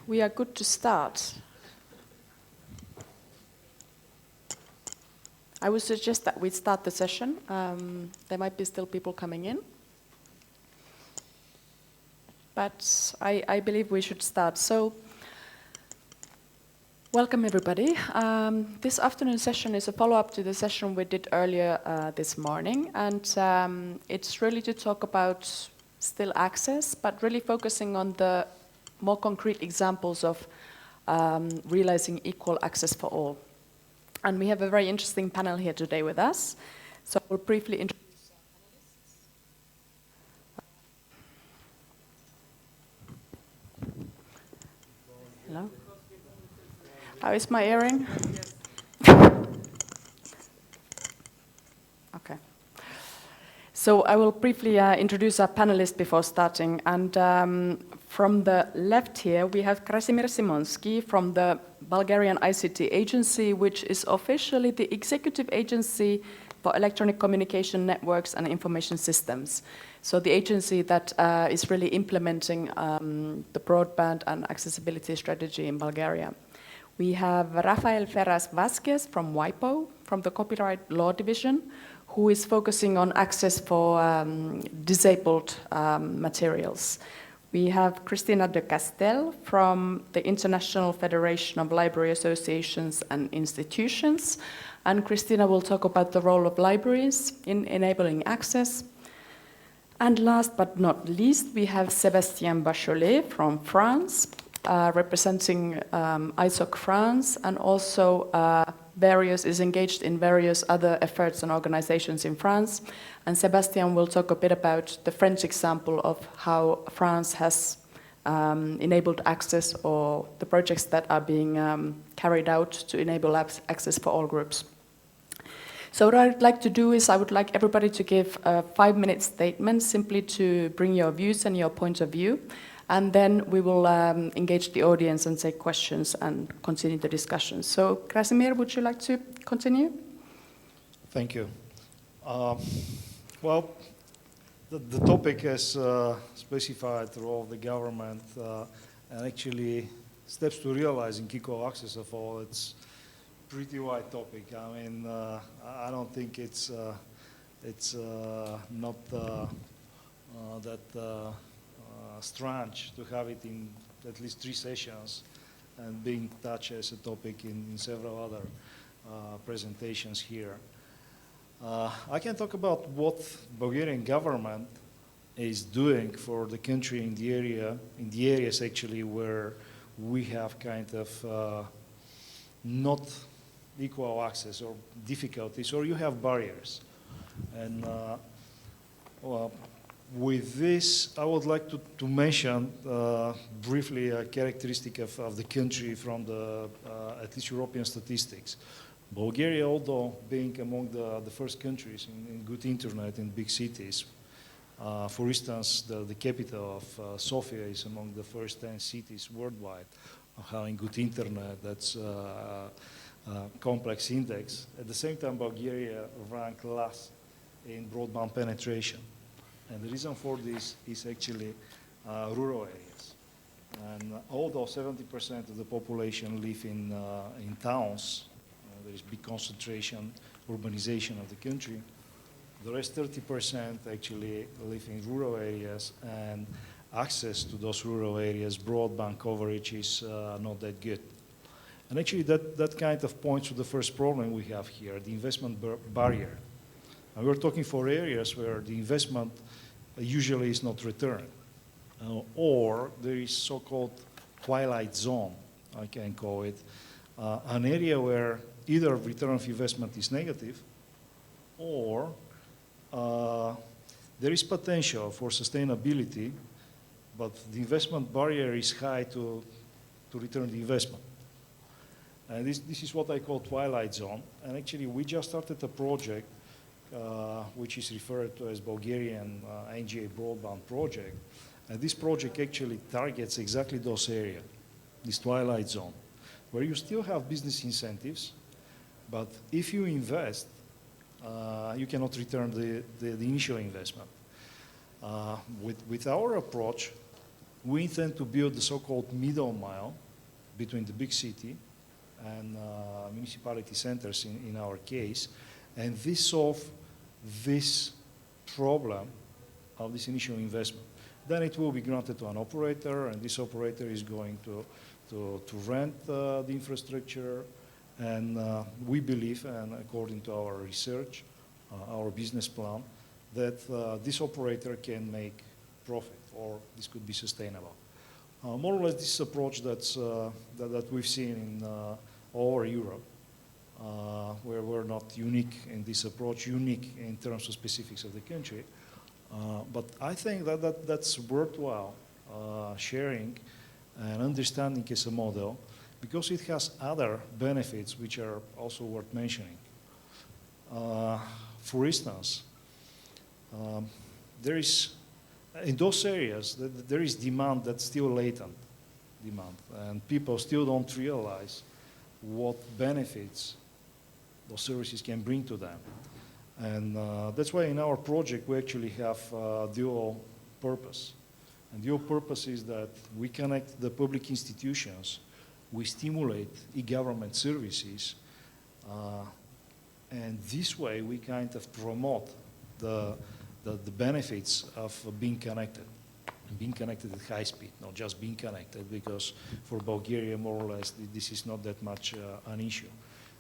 we are good to start. I would suggest that we start the session. There might be still people coming in. But I believe we should start. So, welcome everybody. This afternoon session is a follow-up to the session we did earlier this morning. And it's really to talk about still access, but really focusing on the more concrete examples of realizing equal access for all. And we have a very interesting panel here today with us. So we'll briefly introduce our panelists. Hello? How is my hearing? Okay. So I will briefly introduce our panelists before starting. And from the left here, we have Krasimir Simonsky from the Bulgarian ICT Agency, which is officially the executive agency for electronic communication networks and information systems. So the agency that is really implementing the broadband and accessibility strategy in Bulgaria. We have Rafael Ferraz Vasquez from WIPO, from the Copyright Law Division, who is focusing on access for disabled materials. We have Cristina de Castel from the International Federation of Library Associations and Institutions. And Cristina will talk about the role of libraries in enabling access. And last but not least, we have Sébastien Bachelet from France, representing ISOC France, and also is engaged in various other efforts and organizations in France. And Sébastien will talk a bit about the French example of how France has enabled access, or the projects that are being carried out to enable access for all groups. So what I'd like to do is I would like everybody to give a 5-minute statement simply to bring your views and your point of view. And then we will engage the audience and take questions and continue the discussion. So, Krasimir, would you like to continue? Thank you. Well, the topic is specified the role of the government and actually steps to realizing equal access of all. It's pretty wide topic. I mean, I don't think it's not that strange to have it in at least 3 sessions and being touched as a topic in several other presentations here. I can talk about what Bulgarian government is doing for the country in the areas actually where we have kind of not equal access or difficulties, or you have barriers. And with this, I would like to mention briefly a characteristic of the country from the at least European statistics. Bulgaria, although being among the first countries in good internet in big cities, for instance, the capital of Sofia is among the first 10 cities worldwide having good internet. That's a complex index. At the same time, Bulgaria ranked last in broadband penetration. And the reason for this is actually rural areas. And although 70% of the population live in towns, there is big concentration, urbanization of the country, the rest 30% actually live in rural areas, and access to those rural areas, broadband coverage is not that good. And actually that kind of points to the first problem we have here, the investment barrier. And we're talking for areas where the investment usually is not returned, or there is so-called twilight zone, I can call it, an area where either return of investment is negative, or there is potential for sustainability, but the investment barrier is high to return the investment. And this is what I call twilight zone. And actually, we just started a project which is referred to as Bulgarian NGA Broadband Project. And this project actually targets exactly those areas, this twilight zone, where you still have business incentives, but if you invest, you cannot return the initial investment. With our approach, We intend to build the so-called middle mile between the big city and municipality centers in our case, and this solve this problem of this initial investment. Then it will be granted to an operator, and this operator is going to rent the infrastructure, and we believe, and according to our research, our business plan, that this operator can make profit, or this could be sustainable. More or less this approach that we've seen in all over Europe, where we're not unique in this approach, unique in terms of specifics of the country. But I think that's worthwhile sharing and understanding as a model, because it has other benefits which are also worth mentioning. For instance, there is, in those areas, there is demand that's still latent demand, and people still don't realize what benefits those services can bring to them. And that's why in our project we actually have dual purpose. And dual purpose is that we connect the public institutions, we stimulate e-government services, and this way we kind of promote the benefits of being connected at high speed, not just being connected, because for Bulgaria, more or less, this is not that much an issue,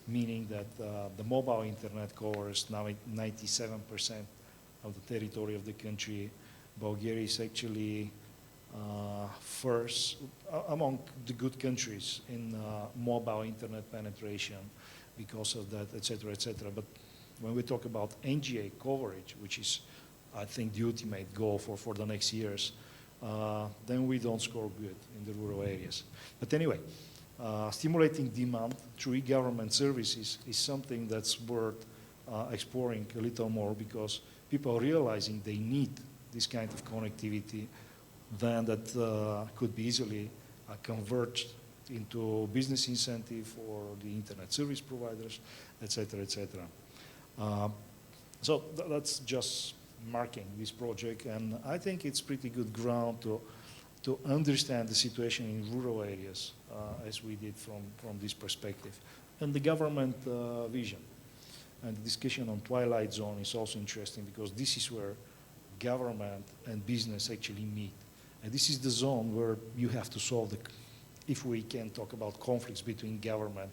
meaning that the mobile internet covers now 97% of the territory of the country. Bulgaria is actually first among the good countries in mobile internet penetration because of that, etc., etc. But when we talk about NGA coverage, which is, I think, the ultimate goal for the next years, then we don't score good in the rural areas. But anyway, stimulating demand through e-government services is something that's worth exploring a little more, because people are realizing they need this kind of connectivity, then that could be easily converged into business incentive for the internet service providers, etc., etc. So that's just marking this project, and I think it's pretty good ground to understand the situation in rural areas as we did from this perspective. And the government vision and the discussion on twilight zone is also interesting, because this is where government and business actually meet. And this is the zone where you have to solve the, if we can talk about conflicts between government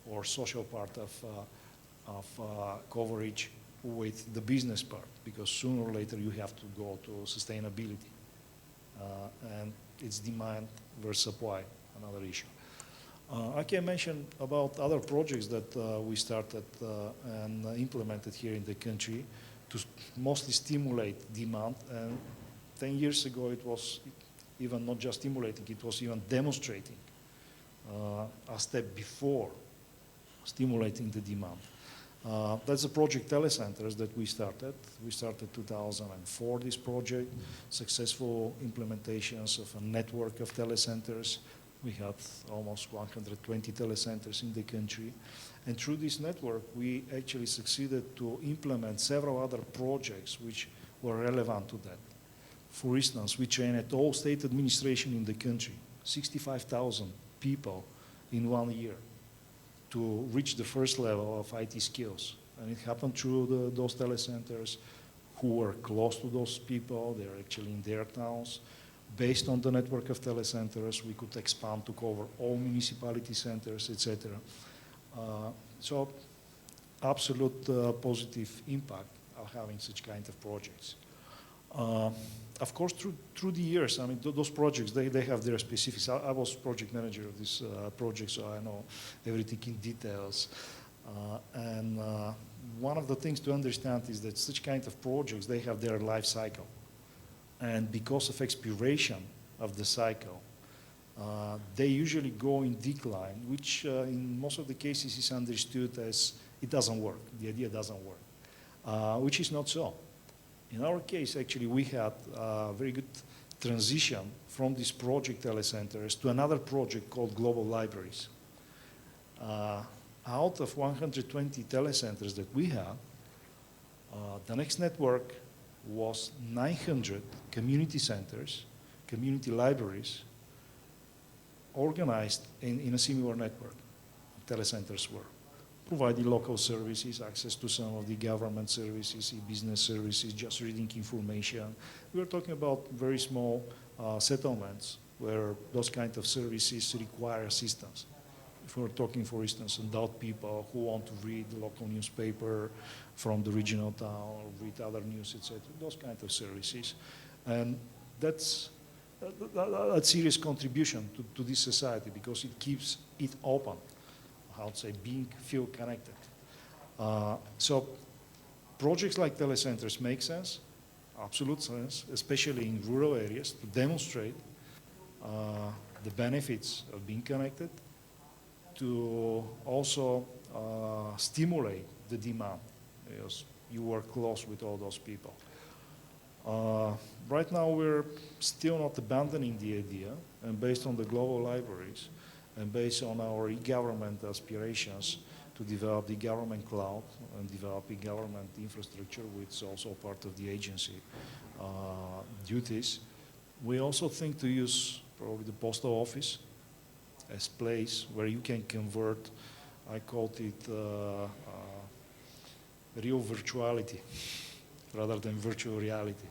or social part of coverage with the business part, because sooner or later you have to go to sustainability. And it's demand versus supply, another issue. I can mention about other projects that we started and implemented here in the country to mostly stimulate demand. And 10 years ago it was even not just stimulating, it was even demonstrating a step before stimulating the demand. That's a project Telecentres that we started. We started 2004, this project, successful implementations of a network of telecentres. We had almost 120 telecentres in the country. And through this network, we actually succeeded to implement several other projects which were relevant to that. For instance, we trained all state administration in the country, 65,000 people in 1 year, to reach the first level of IT skills. And it happened through those telecentres who were close to those people. They're actually in their towns. Based on the network of telecentres, we could expand to cover all municipality centers, etc. So absolute positive impact of having such kind of projects. Of course, through the years, I mean, those projects, they have their specifics. I was project manager of this project, so I know everything in details. And one of the things to understand is that such kind of projects, they have their life cycle. And because of expiration of the cycle, they usually go in decline, which in most of the cases is understood as it doesn't work, the idea doesn't work, which is not so. In our case, actually, we had a very good transition from this project Telecentres to another project called Global Libraries. Out of 120 telecentres that we had, the next network was 900 community centers community libraries organized in a similar network. Telecentres were providing local services, access to some of the government services, business services, just reading information. We were talking about very small settlements where those kind of services require assistance. If we're talking, for instance, adult people who want to read the local newspaper from the regional town or read other news, etc., those kind of services. And that's a serious contribution to this society because it keeps it open, how to say, feel connected. So projects like Telecentres make sense, absolute sense, especially in rural areas, to demonstrate the benefits of being connected, to also stimulate the demand, because you work close with all those people. Right now we're still not abandoning the idea, and based on the global libraries, and based on our e-government aspirations to develop the government cloud and develop e-government infrastructure, which is also part of the agency duties, we also think to use probably the postal office as place where you can convert, I called it real virtuality rather than virtual reality.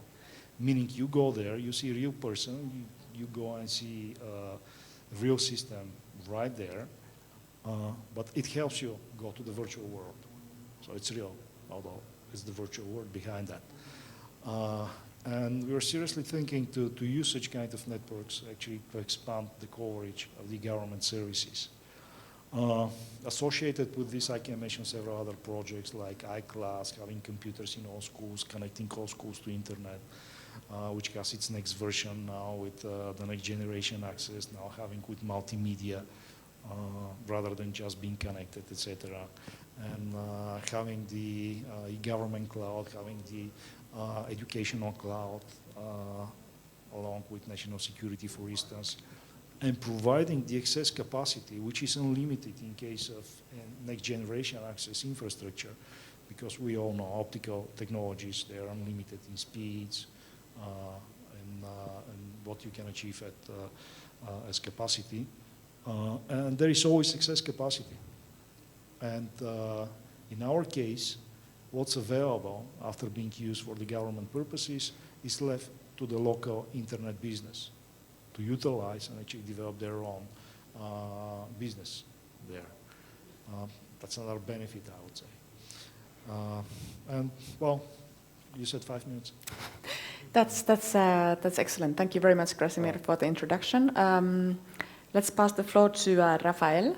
Meaning you go there, you see a real person, you go and see a real system right there, but it helps you go to the virtual world. So it's real, although it's the virtual world behind that. And we're seriously thinking to use such kind of networks actually to expand the coverage of the government services. Associated with this, I can mention several other projects like iClass, having computers in all schools, connecting all schools to internet, which has its next version now with the next generation access, now having with multimedia, rather than just being connected, etc. And having the e-government cloud, having the educational cloud, along with national security, for instance, and providing the access capacity, which is unlimited in case of next generation access infrastructure, because we all know optical technologies, they are unlimited in speeds and what you can achieve as capacity. And there is always excess capacity. And in our case, what's available after being used for the government purposes is left to the local internet business to utilize and actually develop their own business there. That's another benefit, I would say. And well, you said 5 minutes. That's excellent. Thank you very much, Krasimir, for the introduction. Let's pass the floor to Rafael,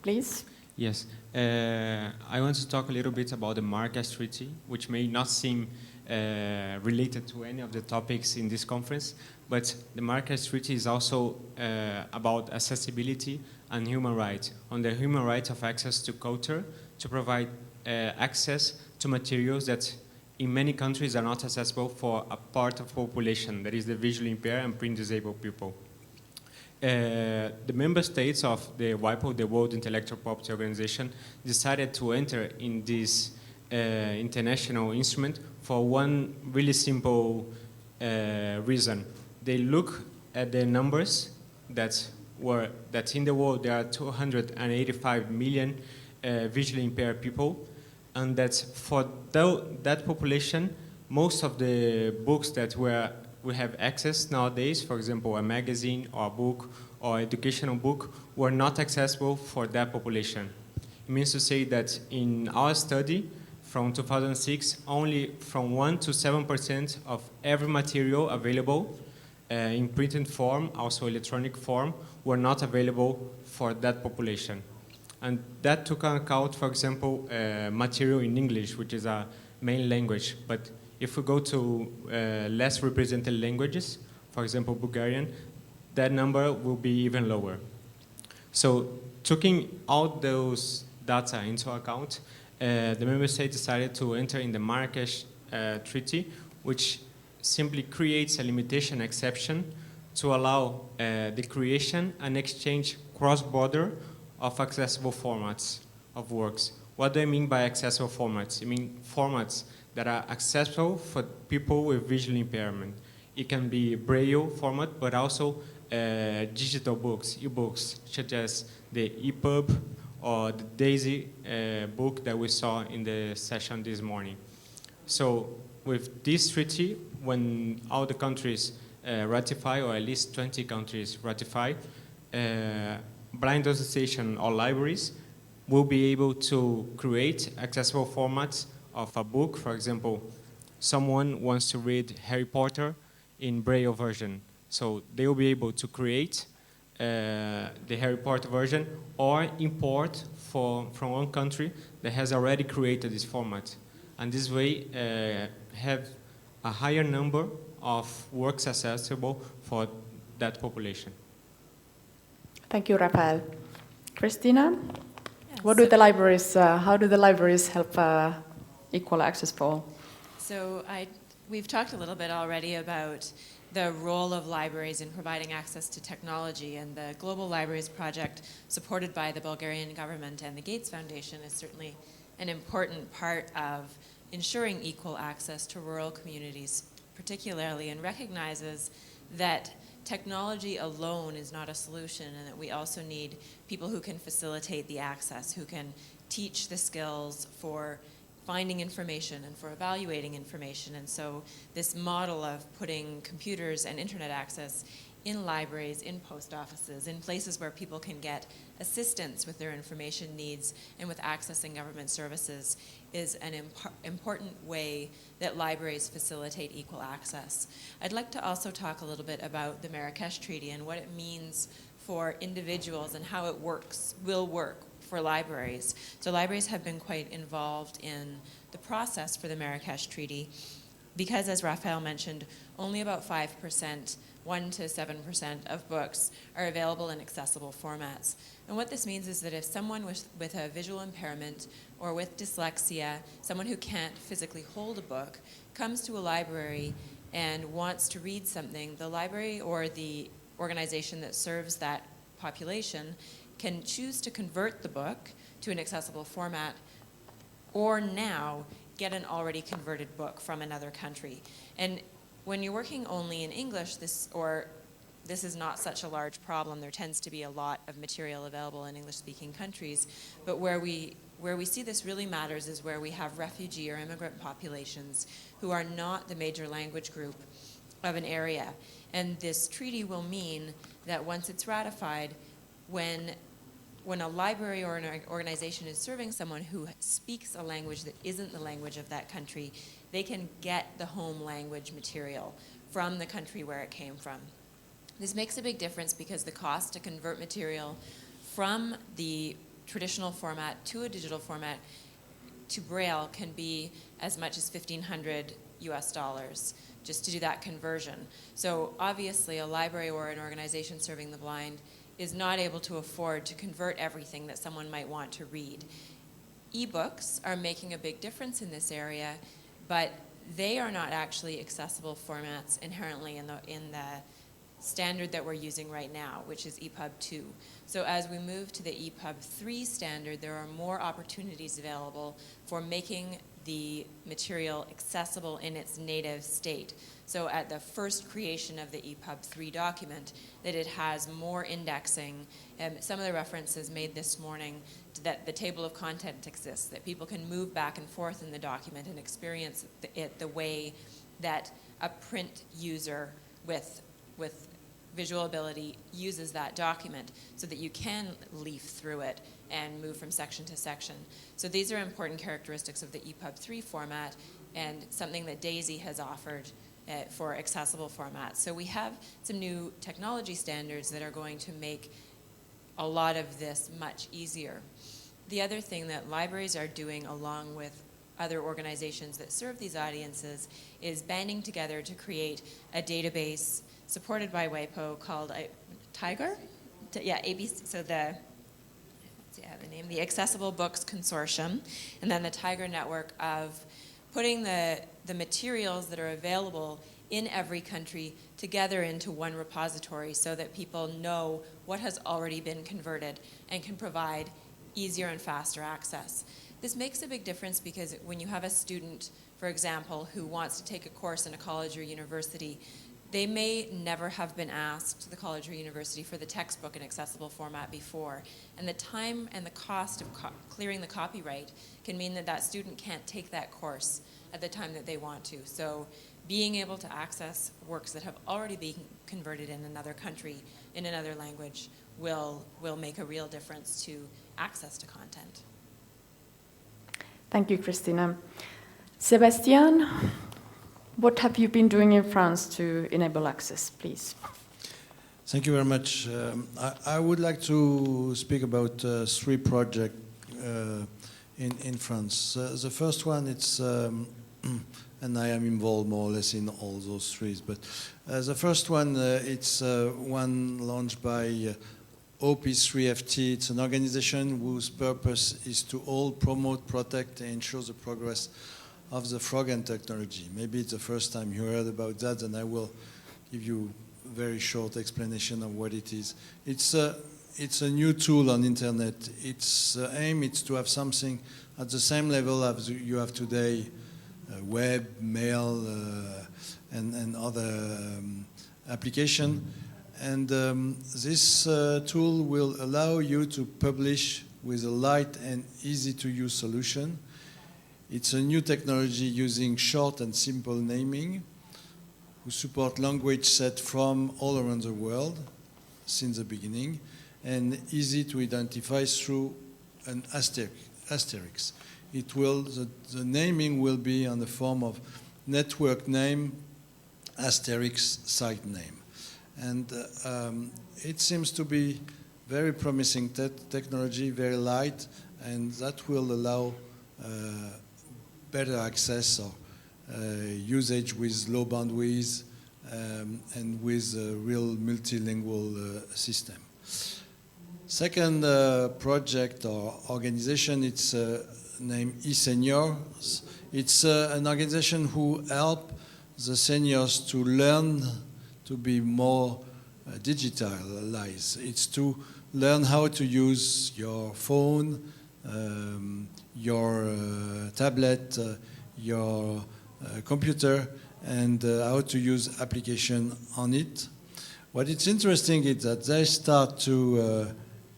please. Yes, I want to talk a little bit about the Marrakesh Treaty, which may not seem related to any of the topics in this conference, but the Marrakesh Treaty is also about accessibility and human rights, on the human right of access to culture, to provide access to materials that in many countries are not accessible for a part of the population, that is the visually impaired and print-disabled people. The member states of the WIPO, the World Intellectual Property Organization, decided to enter in this international instrument for one really simple reason. They look at the numbers that in the world there are 285 million visually impaired people, and that for that population, most of the books that we have access nowadays, for example, a magazine or a book or educational book, were not accessible for that population. It means to say that in our study from 2006, only from 1 to 7% of every material available in printed form, also electronic form, were not available for that population. And that took into account, for example, material in English, which is a main language. But if we go to less represented languages, for example, Bulgarian, that number will be even lower. So taking all those data into account, the member state decided to enter in the Marrakesh Treaty, which simply creates a limitation exception to allow the creation and exchange cross-border of accessible formats of works. What do I mean by accessible formats? I mean formats that are accessible for people with visual impairment. It can be Braille format, but also digital books, e-books, such as the EPUB or the DAISY book that we saw in the session this morning. So with this treaty, when all the countries ratify, or at least 20 countries ratify, blind association or libraries will be able to create accessible formats of a book. For example, someone wants to read Harry Potter in Braille version. So they will be able to create the Harry Potter version or import from one country that has already created this format. And this way have a higher number of works accessible for that population. Thank you, Rafael. Christina, Yes. what do the libraries, how do the libraries help equal access for all? So we've talked a little bit already about the role of libraries in providing access to technology, and the Global Libraries Project, supported by the Bulgarian government and the Gates Foundation, is certainly an important part of ensuring equal access to rural communities, particularly, and recognizes that technology alone is not a solution, and that we also need people who can facilitate the access, who can teach the skills for finding information and for evaluating information. And so this model of putting computers and internet access in libraries, in post offices, in places where people can get assistance with their information needs and with accessing government services is an important way that libraries facilitate equal access. I'd like to also talk a little bit about the Marrakesh Treaty and what it means for individuals and how it will work for libraries. So libraries have been quite involved in the process for the Marrakesh Treaty because, as Raphael mentioned, only about 5%, 1 to 7% of books are available in accessible formats. And what this means is that if someone with a visual impairment or with dyslexia, someone who can't physically hold a book, comes to a library and wants to read something, the library or the organization that serves that population can choose to convert the book to an accessible format, or now get an already converted book from another country. And when you're working only in English, this is not such a large problem. There tends to be a lot of material available in English-speaking countries, but where we see this really matters is where we have refugee or immigrant populations who are not the major language group of an area. And this treaty will mean that once it's ratified, when a library or an organization is serving someone who speaks a language that isn't the language of that country, they can get the home language material from the country where it came from. This makes a big difference because the cost to convert material from the traditional format to a digital format to Braille can be as much as $1,500 US just to do that conversion. So obviously a library or an organization serving the blind is not able to afford to convert everything that someone might want to read. E-books are making a big difference in this area, but they are not actually accessible formats inherently in the standard that we're using right now, which is EPUB 2. So as we move to the EPUB 3 standard, there are more opportunities available for making the material accessible in its native state. So at the first creation of the EPUB 3 document, that it has more indexing. Some of the references made this morning that the table of content exists, that people can move back and forth in the document and experience it the way that a print user with visual ability uses that document, so that you can leaf through it and move from section to section. So these are important characteristics of the EPUB 3 format and something that DAISY has offered for accessible formats. So we have some new technology standards that are going to make a lot of this much easier. The other thing that libraries are doing along with other organizations that serve these audiences is banding together to create a database supported by WAPO called Tiger? Yeah, ABC, so the name, the Accessible Books Consortium, and then the Tiger Network of putting the materials that are available in every country together into one repository so that people know what has already been converted and can provide easier and faster access. This makes a big difference because when you have a student, for example, who wants to take a course in a college or university, they may never have been asked, the college or university, for the textbook in accessible format before. And the time and the cost of clearing the copyright can mean that that student can't take that course at the time that they want to. So being able to access works that have already been converted in another country, in another language, will make a real difference to access to content. Thank you, Christina. Sébastien, what have you been doing in France to enable access, please? Thank you very much. I would like to speak about 3 projects in France. The first one, it's, and I am involved more or less in all those 3, but the first one, it's one launched by OP3FT. It's an organization whose purpose is to all promote, protect, and ensure the progress of the frog-end technology. Maybe it's the first time you heard about that, and I will give you a very short explanation of what it is. It's a new tool on internet. Its aim is to have something at the same level as you have today, web, mail, and other application. And this tool will allow you to publish with a light and easy to use solution. It's a new technology using short and simple naming, who support language set from all around the world since the beginning, and easy to identify through an asterisk. It will, the naming will be on the form of network name asterisk site name. And it seems to be very promising technology, very light, and that will allow better access or usage with low bandwidth and with a real multilingual system. Second project or organization, it's named eSeniors. It's an organization who help the seniors to learn to be more digitalized. It's to learn how to use your phone, your tablet, your computer, and how to use application on it. What is interesting is that they start to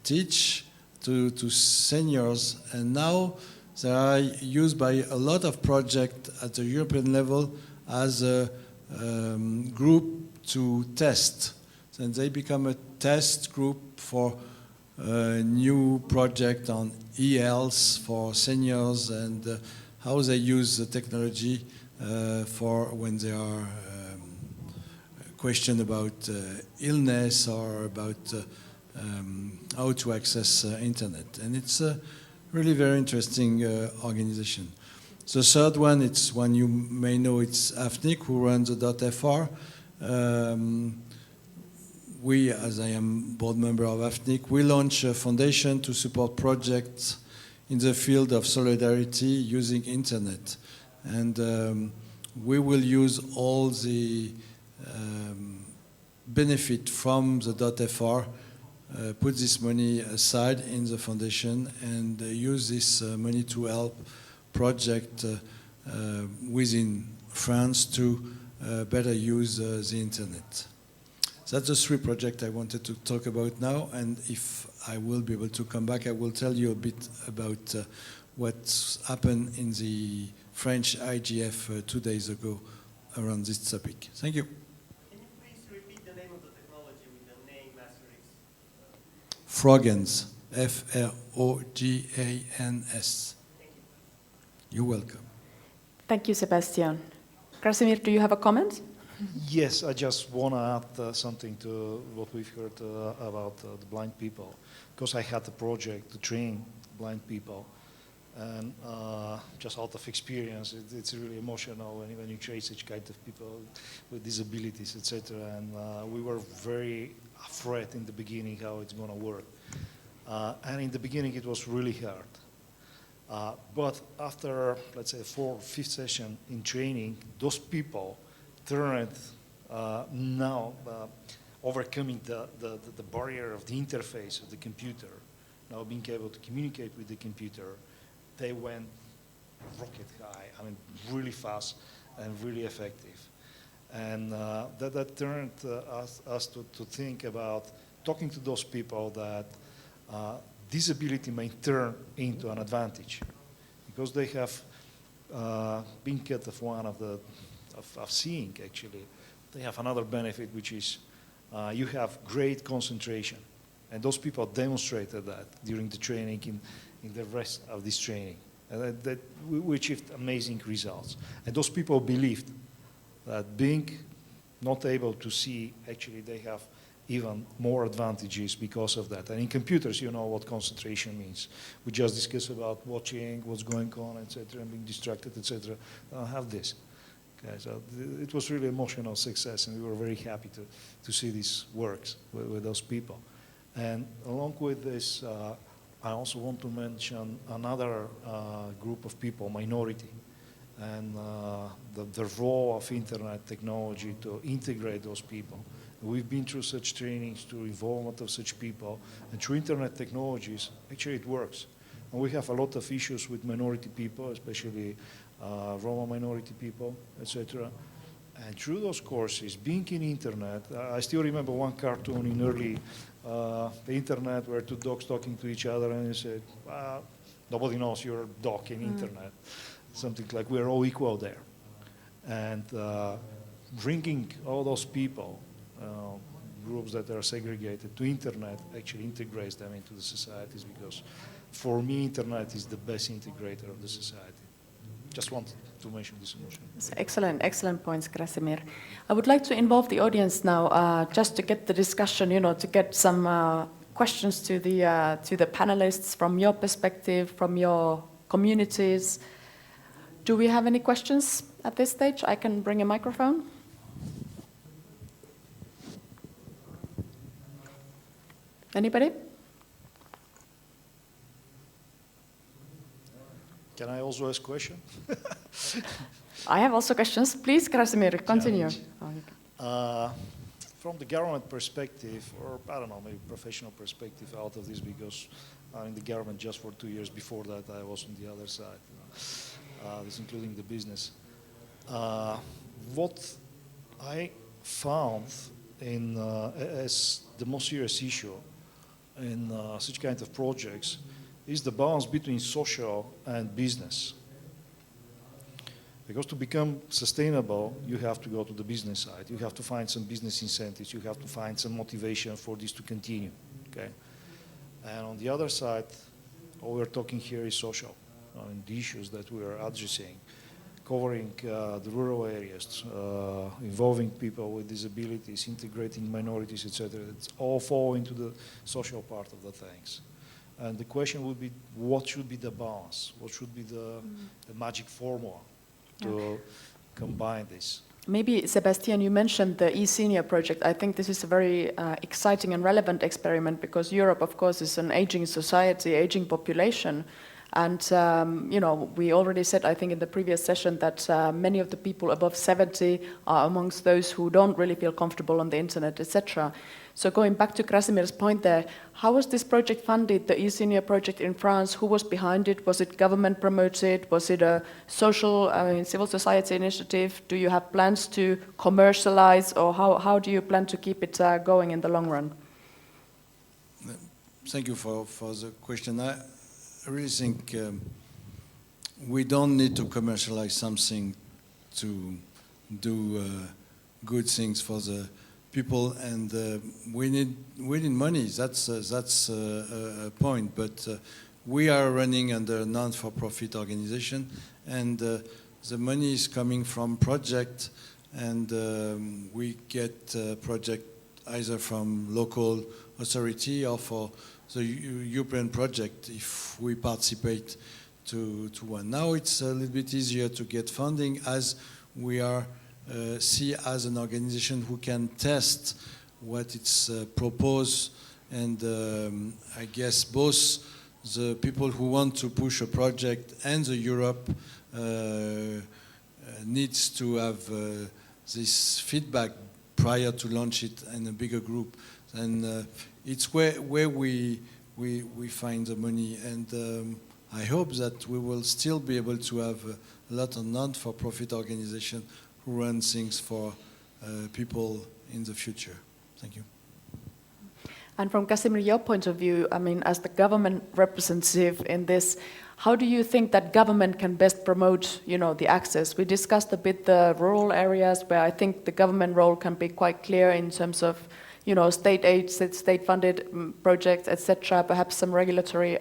teach to seniors, and now they are used by a lot of projects at the European level as a group to test. And they become a test group for a new project on e-health for seniors and how they use the technology for when they are questioned about illness or about how to access internet. And it's a really very interesting organization. The third one, it's one you may know, it's AFNIC, who runs the .fr. We, as I am board member of AFNIC, we launch a foundation to support projects in the field of solidarity using internet. And we will use all the benefit from the .fr, put this money aside in the foundation and use this money to help project within France to better use the internet. That's the 3 projects I wanted to talk about now, and if I will be able to come back, I will tell you a bit about what's happened in the French IGF 2 days ago around this topic. Thank you. Can you please repeat the name of the technology with the name asterisk? Frogans, F-R-O-G-A-N-S. Thank you. You're welcome. Thank you, Sebastian. Krasimir, do you have a comment? Yes, I just want to add something to what we've heard about the blind people, because I had a project to train blind people, and just out of experience, it's really emotional when you train such kind of people with disabilities, etc. And we were very afraid in the beginning how it's going to work, and in the beginning it was really hard. But after, let's say, 4th or 5th session in training, those people turned now overcoming the barrier of the interface of the computer, now being able to communicate with the computer, they went rocket high, I mean really fast and really effective. And that turned us to think about talking to those people that disability may turn into an advantage, because they have been cut of one of seeing, actually. They have another benefit, which is you have great concentration. And those people demonstrated that during the training in the rest of this training. And that we achieved amazing results. And those people believed that being not able to see, actually they have even more advantages because of that. And in computers, you know what concentration means. We just discussed about watching, what's going on, etc., and being distracted, etc. I don't have this. Okay, so it was really emotional success, and we were very happy to see this works with those people. And along with this, I also want to mention another group of people, minority, and the role of internet technology to integrate those people. We've been through such trainings to involvement of such people, and through internet technologies, actually it works. And we have a lot of issues with minority people, especially Roma minority people, etc. And through those courses, being in internet, I still remember one cartoon in early the internet where two dogs talking to each other, and you said, nobody knows you're a dog in internet. Something like we're all equal there. And bringing all those people, groups that are segregated to internet, actually integrates them into the societies, because for me, internet is the best integrator of the society. Just wanted to mention this emotion. Excellent, excellent points, Krasimir. I would like to involve the audience now, just to get the discussion, to get some questions to the panelists from your perspective, from your communities. Do we have any questions at this stage? I can bring a microphone. Anybody? Can I also ask a question? I have also questions. Please, Krasimir, continue. From the government perspective, or I don't know, maybe professional perspective out of this, because I'm in the government just for 2 years. Before that, I was on the other side, this including the business. What I found as the most serious issue in such kind of projects is the balance between social and business. Because to become sustainable, you have to go to the business side. You have to find some business incentives. You have to find some motivation for this to continue. Okay? And on the other side, all we're talking here is social, and the issues that we are addressing, covering the rural areas, involving people with disabilities, integrating minorities, etc. It's all fall into the social part of the things. And the question would be, what should be the balance? What should be the magic formula to combine this? Maybe, Sebastian, you mentioned the eSenior project. I think this is a very exciting and relevant experiment, because Europe, of course, is an aging society, aging population. And, we already said, I think, in the previous session that many of the people above 70 are amongst those who don't really feel comfortable on the internet, etc. So going back to Krasimir's point there, how was this project funded, the eSenior project in France? Who was behind it? Was it government promoted? Was it a social, civil society initiative? Do you have plans to commercialize, or how do you plan to keep it going in the long run? Thank you for the question. I really think we don't need to commercialize something to do good things for the people, and we need money. That's a point. But we are running under a non-for-profit organization, and the money is coming from project, and we get project either from local authority or for the European project if we participate to one. Now it's a little bit easier to get funding, as we are see as an organization who can test what it's proposed, and I guess both the people who want to push a project and the Europe needs to have this feedback prior to launch it in a bigger group, and it's where we find the money, and I hope that we will still be able to have a lot of non-for-profit organizations who run things for people in the future. Thank you. And from Casimir, your point of view, I mean, as the government representative in this, how do you think that government can best promote, the access? We discussed a bit the rural areas where I think the government role can be quite clear in terms of, state aid, state-funded projects, etc. Perhaps some regulatory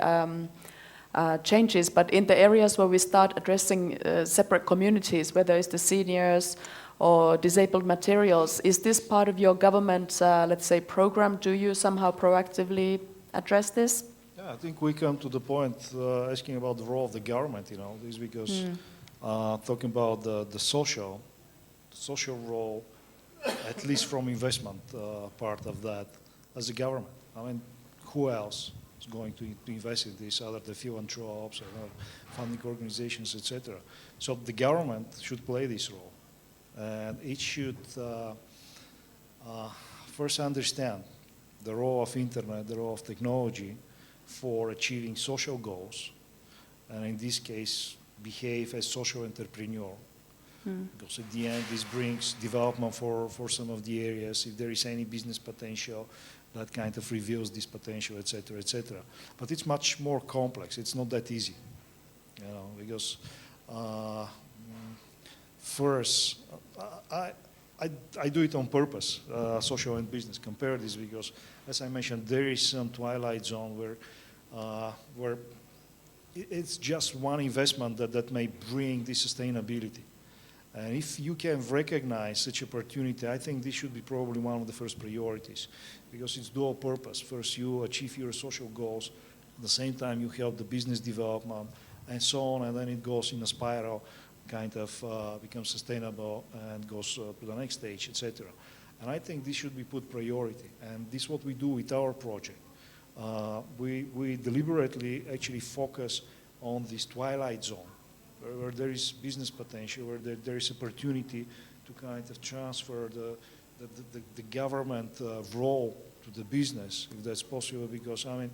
changes. But in the areas where we start addressing separate communities, whether it's the seniors or disabled materials, is this part of your government, let's say, program? Do you somehow proactively address this? Yeah, I think we come to the point asking about the role of the government, this is because talking about the social role, at least from investment part of that, as a government. I mean, who else is going to invest in this other than philanthropists or funding organizations, etc. So the government should play this role. And it should first understand the role of internet, the role of technology for achieving social goals, and in this case, behave as social entrepreneur. Because at the end, this brings development for some of the areas. If there is any business potential, that kind of reveals this potential, etc., etc. But it's much more complex. It's not that easy, because first, I do it on purpose, social and business, compare this, because, as I mentioned, there is some twilight zone where it's just one investment that may bring this sustainability. And if you can recognize such opportunity, I think this should be probably one of the first priorities, because it's dual purpose. First, you achieve your social goals, at the same time you help the business development, and so on, and then it goes in a spiral, kind of becomes sustainable and goes to the next stage, etc. And I think this should be put priority, and this is what we do with our project. We deliberately actually focus on this twilight zone, where there is business potential, where there is opportunity to kind of transfer the government role to the business, if that's possible, because, I mean,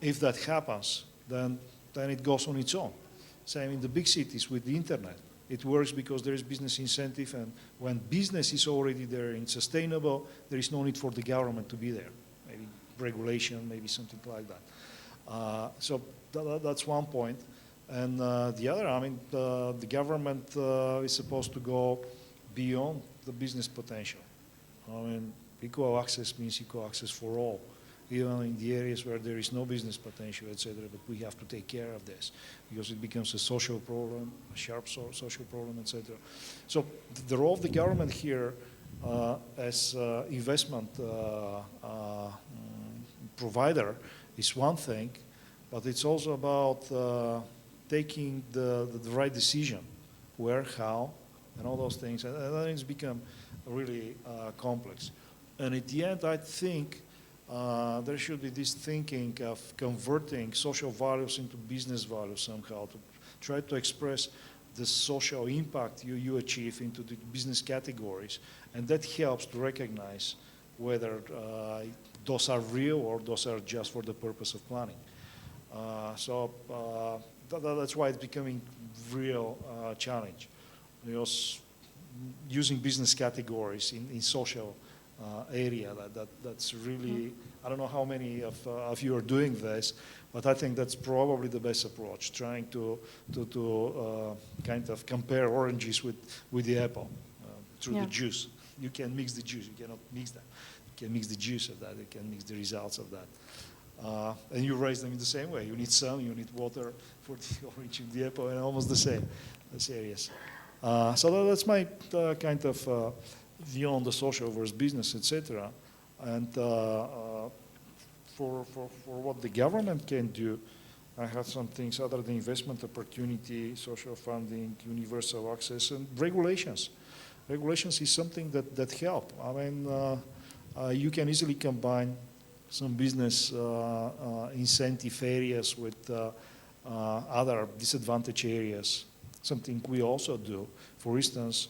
if that happens, then it goes on its own. Same in the big cities with the internet. It works because there is business incentive, and when business is already there and sustainable, there is no need for the government to be there. Maybe regulation, maybe something like that. So that's one point. And the other, I mean, the government is supposed to go beyond the business potential. I mean, equal access means equal access for all, even in the areas where there is no business potential, etc. But we have to take care of this, because it becomes a social problem, a sharp social problem, etc. So the role of the government here as investment provider is one thing, but it's also about taking the right decision, where, how, and all those things. And then it's become really complex. And at the end, I think there should be this thinking of converting social values into business values somehow, to try to express the social impact you achieve into the business categories. And that helps to recognize whether those are real or those are just for the purpose of planning. That's why it's becoming real challenge, because using business categories in social area, that's really, I don't know how many of you are doing this, but I think that's probably the best approach, trying to kind of compare oranges with the apple through the juice. You can mix the juice, you cannot mix them. You can mix the juice of that, you can mix the results of that. And you raise them in the same way. You need sun, you need water for the orange and the apple, and almost the same. That's serious. So that's my kind of view on the social versus business, etc. And for what the government can do, I have some things other than investment opportunity, social funding, universal access, and regulations. Regulations is something that help. I mean, you can easily combine some business incentive areas with other disadvantaged areas, something we also do. For instance,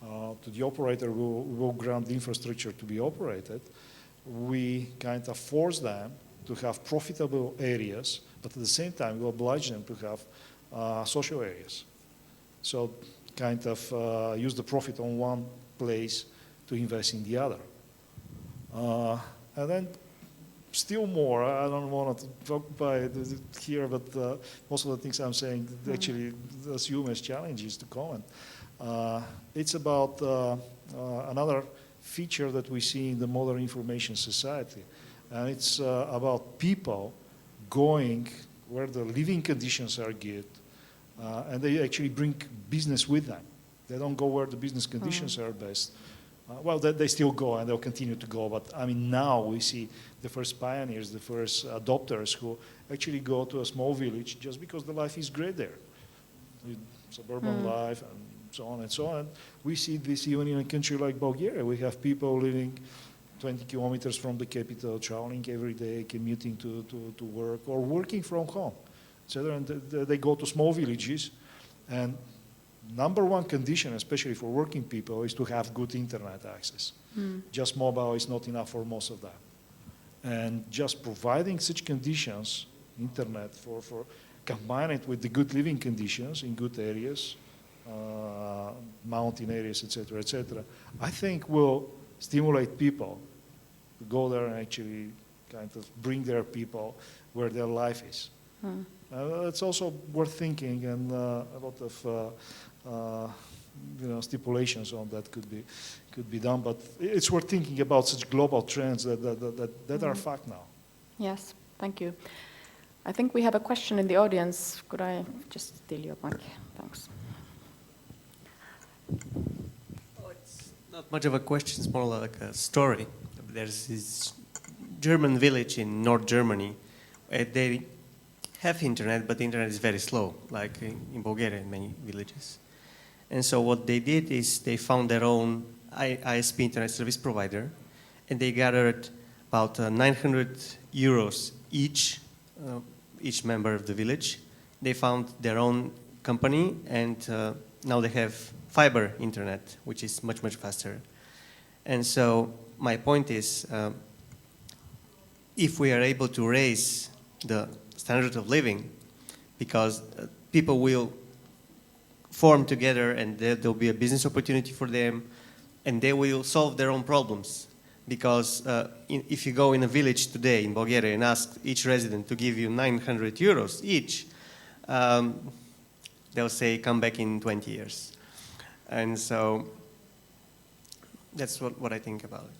to the operator who will grant the infrastructure to be operated, we kind of force them to have profitable areas, but at the same time we oblige them to have social areas. So kind of use the profit on one place to invest in the other. And then still more, I don't want to talk by it here, but most of the things I'm saying actually assume as challenges to comment. It's about another feature that we see in the modern information society, and it's about people going where the living conditions are good, and they actually bring business with them. They don't go where the business conditions are best. Well, they still go and they'll continue to go, but I mean now we see the first pioneers, the first adopters who actually go to a small village just because the life is great there. Suburban life and so on and so on. We see this even in a country like Bulgaria. We have people living 20 kilometers from the capital, traveling every day, commuting to work, or working from home, etc. And they go to small villages, and number one condition, especially for working people, is to have good internet access. Just mobile is not enough for most of them. And just providing such conditions, internet, for combine it with the good living conditions in good areas, mountain areas, etc., I think will stimulate people to go there and actually kind of bring their people where their life is. It's also worth thinking, and a lot of stipulations on that could be done. But it's worth thinking about such global trends that are a fact now. Yes, thank you. I think we have a question in the audience. Could I just steal your mic? Thanks. Oh, it's not much of a question, it's more like a story. There's this German village in North Germany. They have internet, but the internet is very slow, like in Bulgaria in many villages. And so what they did is they found their own ISP internet service provider, and they gathered about 900 euros each member of the village. They found their own company, and now they have fiber internet, which is much, much faster. And so my point is, if we are able to raise the standard of living, because people will form together and there'll be a business opportunity for them, and they will solve their own problems. Because if you go in a village today in Bulgaria and ask each resident to give you 900 euros each, they'll say, come back in 20 years. And so that's what I think about it.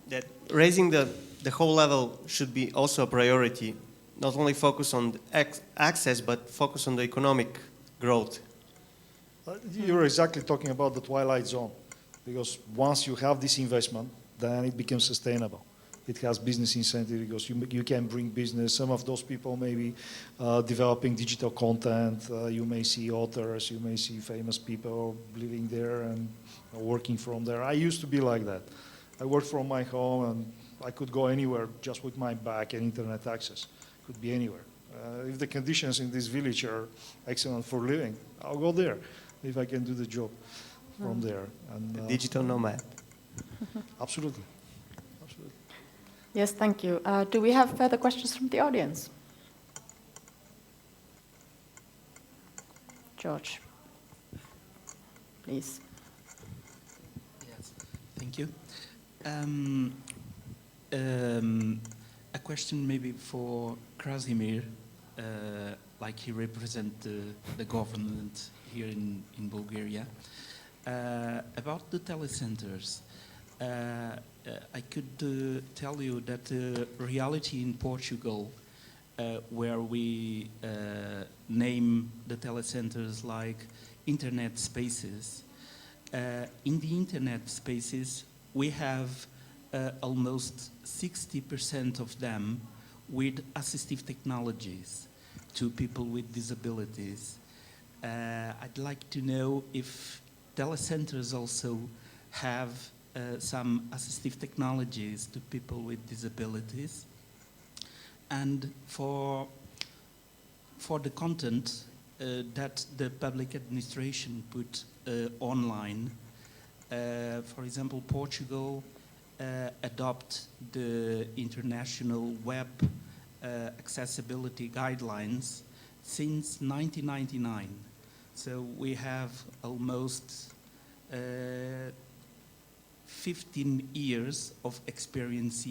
That raising the whole level should be also a priority, not only focus on access, but focus on the economic growth. You're exactly talking about the twilight zone, because once you have this investment, then it becomes sustainable. It has business incentive because you can bring business. Some of those people may be developing digital content. You may see authors, you may see famous people living there and working from there. I used to be like that. I worked from my home and I could go anywhere just with my bag and internet access. Could be anywhere. If the conditions in this village are excellent for living, I'll go there if I can do the job from there. And, a digital nomad. Absolutely. Yes, thank you. Do we have further questions from the audience? George, please. Yes, thank you. A question maybe for Krasimir, like he represents the government here in Bulgaria. About the telecentres, I could tell you that the reality in Portugal, where we name the telecentres like internet spaces, in the internet spaces we have almost 60% of them with assistive technologies to people with disabilities. I'd like to know if telecentres also have some assistive technologies to people with disabilities. And for the content that the public administration put online, for example, Portugal adopt the international web accessibility guidelines since 1999. So we have almost 15 years of experience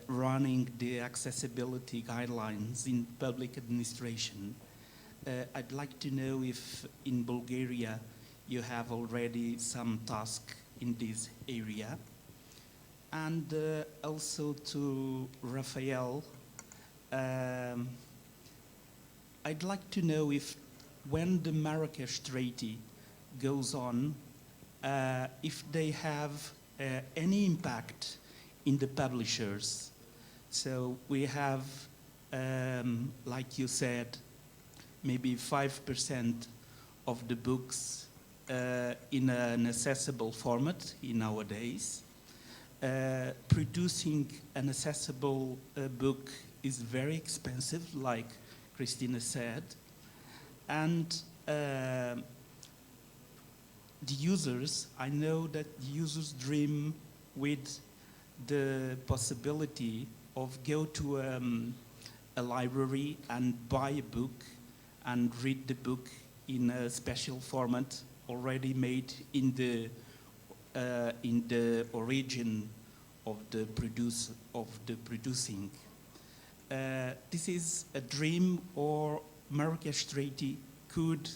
running the accessibility guidelines in public administration. I'd like to know if in Bulgaria you have already some task in this area. And also to Raphael, I'd like to know if when the Marrakesh Treaty goes on, if they have any impact in the publishers. So we have, like you said, maybe 5% of the books in an accessible format in nowadays. Producing an accessible book is very expensive, like Christina said, and the users, I know that the users dream with the possibility of go to a library and buy a book and read the book in a special format already made in the origin of the producing. This is a dream, or Marrakesh Treaty could,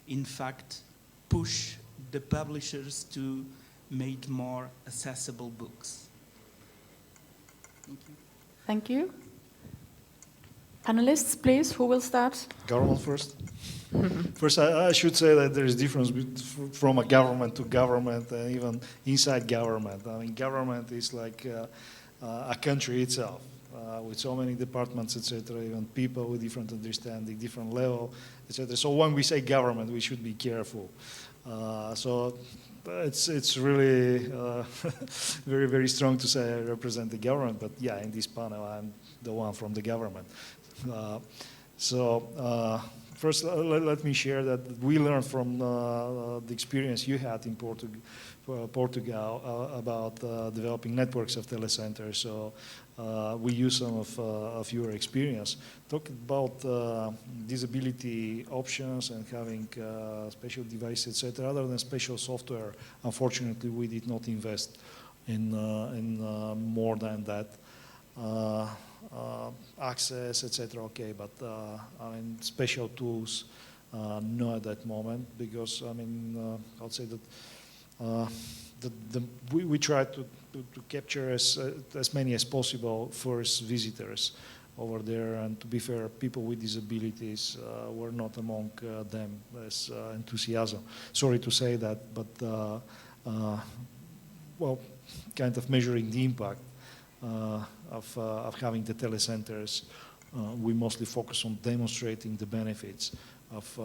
in fact, push the publishers to make more accessible books. Thank you. Thank you. Panelists, please, who will start? Government first. First, I should say that there is difference from a government to government, and even inside government. I mean, government is like a country itself, with so many departments, etc., even people with different understanding, different level, etc. So when we say government, we should be careful. So it's really very, very strong to say I represent the government, but yeah, in this panel, I'm the one from the government. First, let me share that we learned from the experience you had in Portugal about developing networks of telecentres. So we use some of your experience. Talk about disability options and having special devices, etc. Other than special software, unfortunately, we did not invest in more than that. Access, etc. Okay, but I mean, special tools, not at that moment, because I mean, I'll say that we try to capture as many as possible first visitors over there, and to be fair, people with disabilities were not among them as enthusiasm. Sorry to say that, but well, kind of measuring the impact of having the telecentres, we mostly focus on demonstrating the benefits of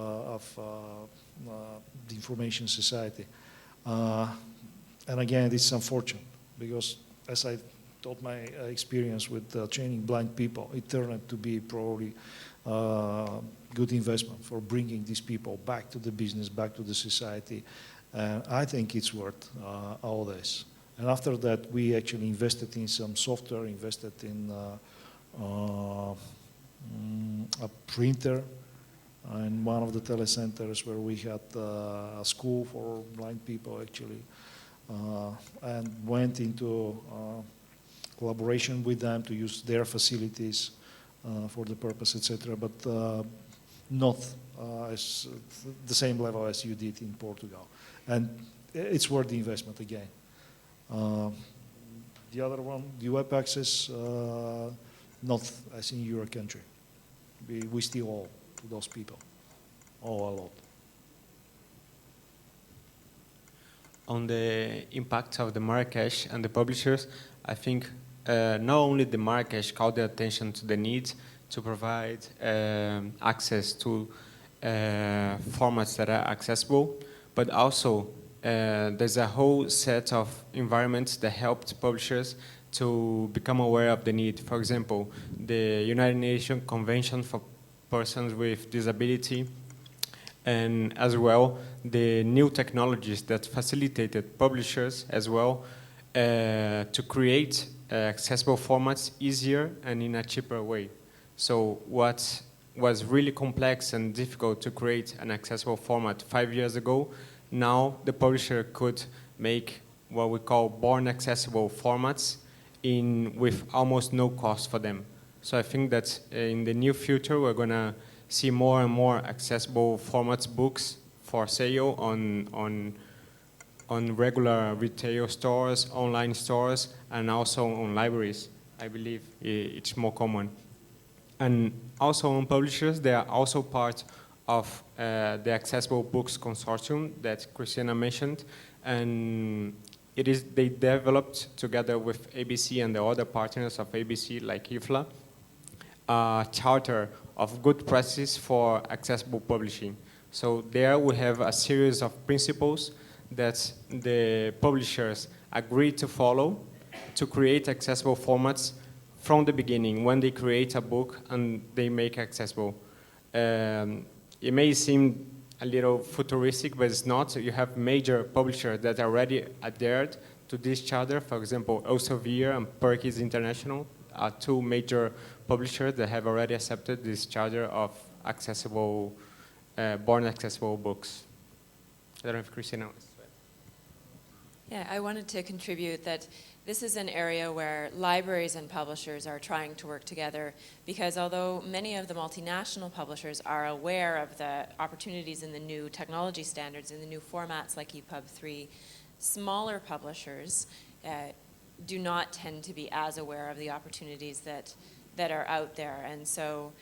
the information society. And again, it's unfortunate because, as I told my experience with training blind people, it turned out to be probably good investment for bringing these people back to the business, back to the society. I think it's worth all this. And after that, we actually invested in some software, invested in a printer in one of the telecentres where we had a school for blind people, actually, and went into collaboration with them to use their facilities for the purpose, etc., but not as the same level as you did in Portugal. And it's worth the investment again. The other one, the web access, not as in your country. We still owe to those people, owe a lot. On the impact of the Marrakesh and the publishers, I think not only the Marrakesh called the attention to the need to provide access to formats that are accessible, but also there's a whole set of environments that helped publishers to become aware of the need. For example, the United Nations Convention for Persons with Disability, and as well the new technologies that facilitated publishers as well to create accessible formats easier and in a cheaper way. So what was really complex and difficult to create an accessible format 5 years ago, now the publisher could make what we call born accessible formats with almost no cost for them. So I think that in the near future, we're going to see more and more accessible formats books for sale on regular retail stores, online stores, and also on libraries. I believe it's more common. And also on publishers, they are also part of the Accessible Books Consortium that Christina mentioned. And they developed together with ABC and the other partners of ABC like IFLA, a charter of good practices for accessible publishing. So there we have a series of principles that the publishers agree to follow to create accessible formats from the beginning when they create a book and they make accessible. It may seem a little futuristic, but it's not. You have major publishers that are already adhered to this charter. For example, Elsevier and Perkins International are two major publishers that have already accepted this charter of accessible, born accessible books. I don't know if Christina wants to add. Yeah, I wanted to contribute that this is an area where libraries and publishers are trying to work together, because although many of the multinational publishers are aware of the opportunities in the new technology standards, in the new formats like EPUB 3, smaller publishers do not tend to be as aware of the opportunities that are out there. And so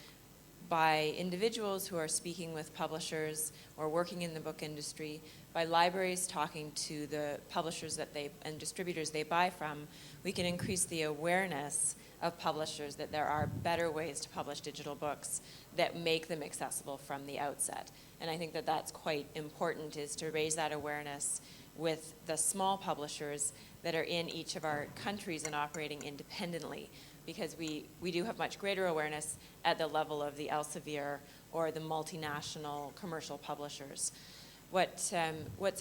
by individuals who are speaking with publishers or working in the book industry, by libraries talking to the publishers and distributors they buy from, we can increase the awareness of publishers that there are better ways to publish digital books that make them accessible from the outset. And I think that that's quite important, is to raise that awareness with the small publishers that are in each of our countries and operating independently, because we do have much greater awareness at the level of the Elsevier or the multinational commercial publishers. What's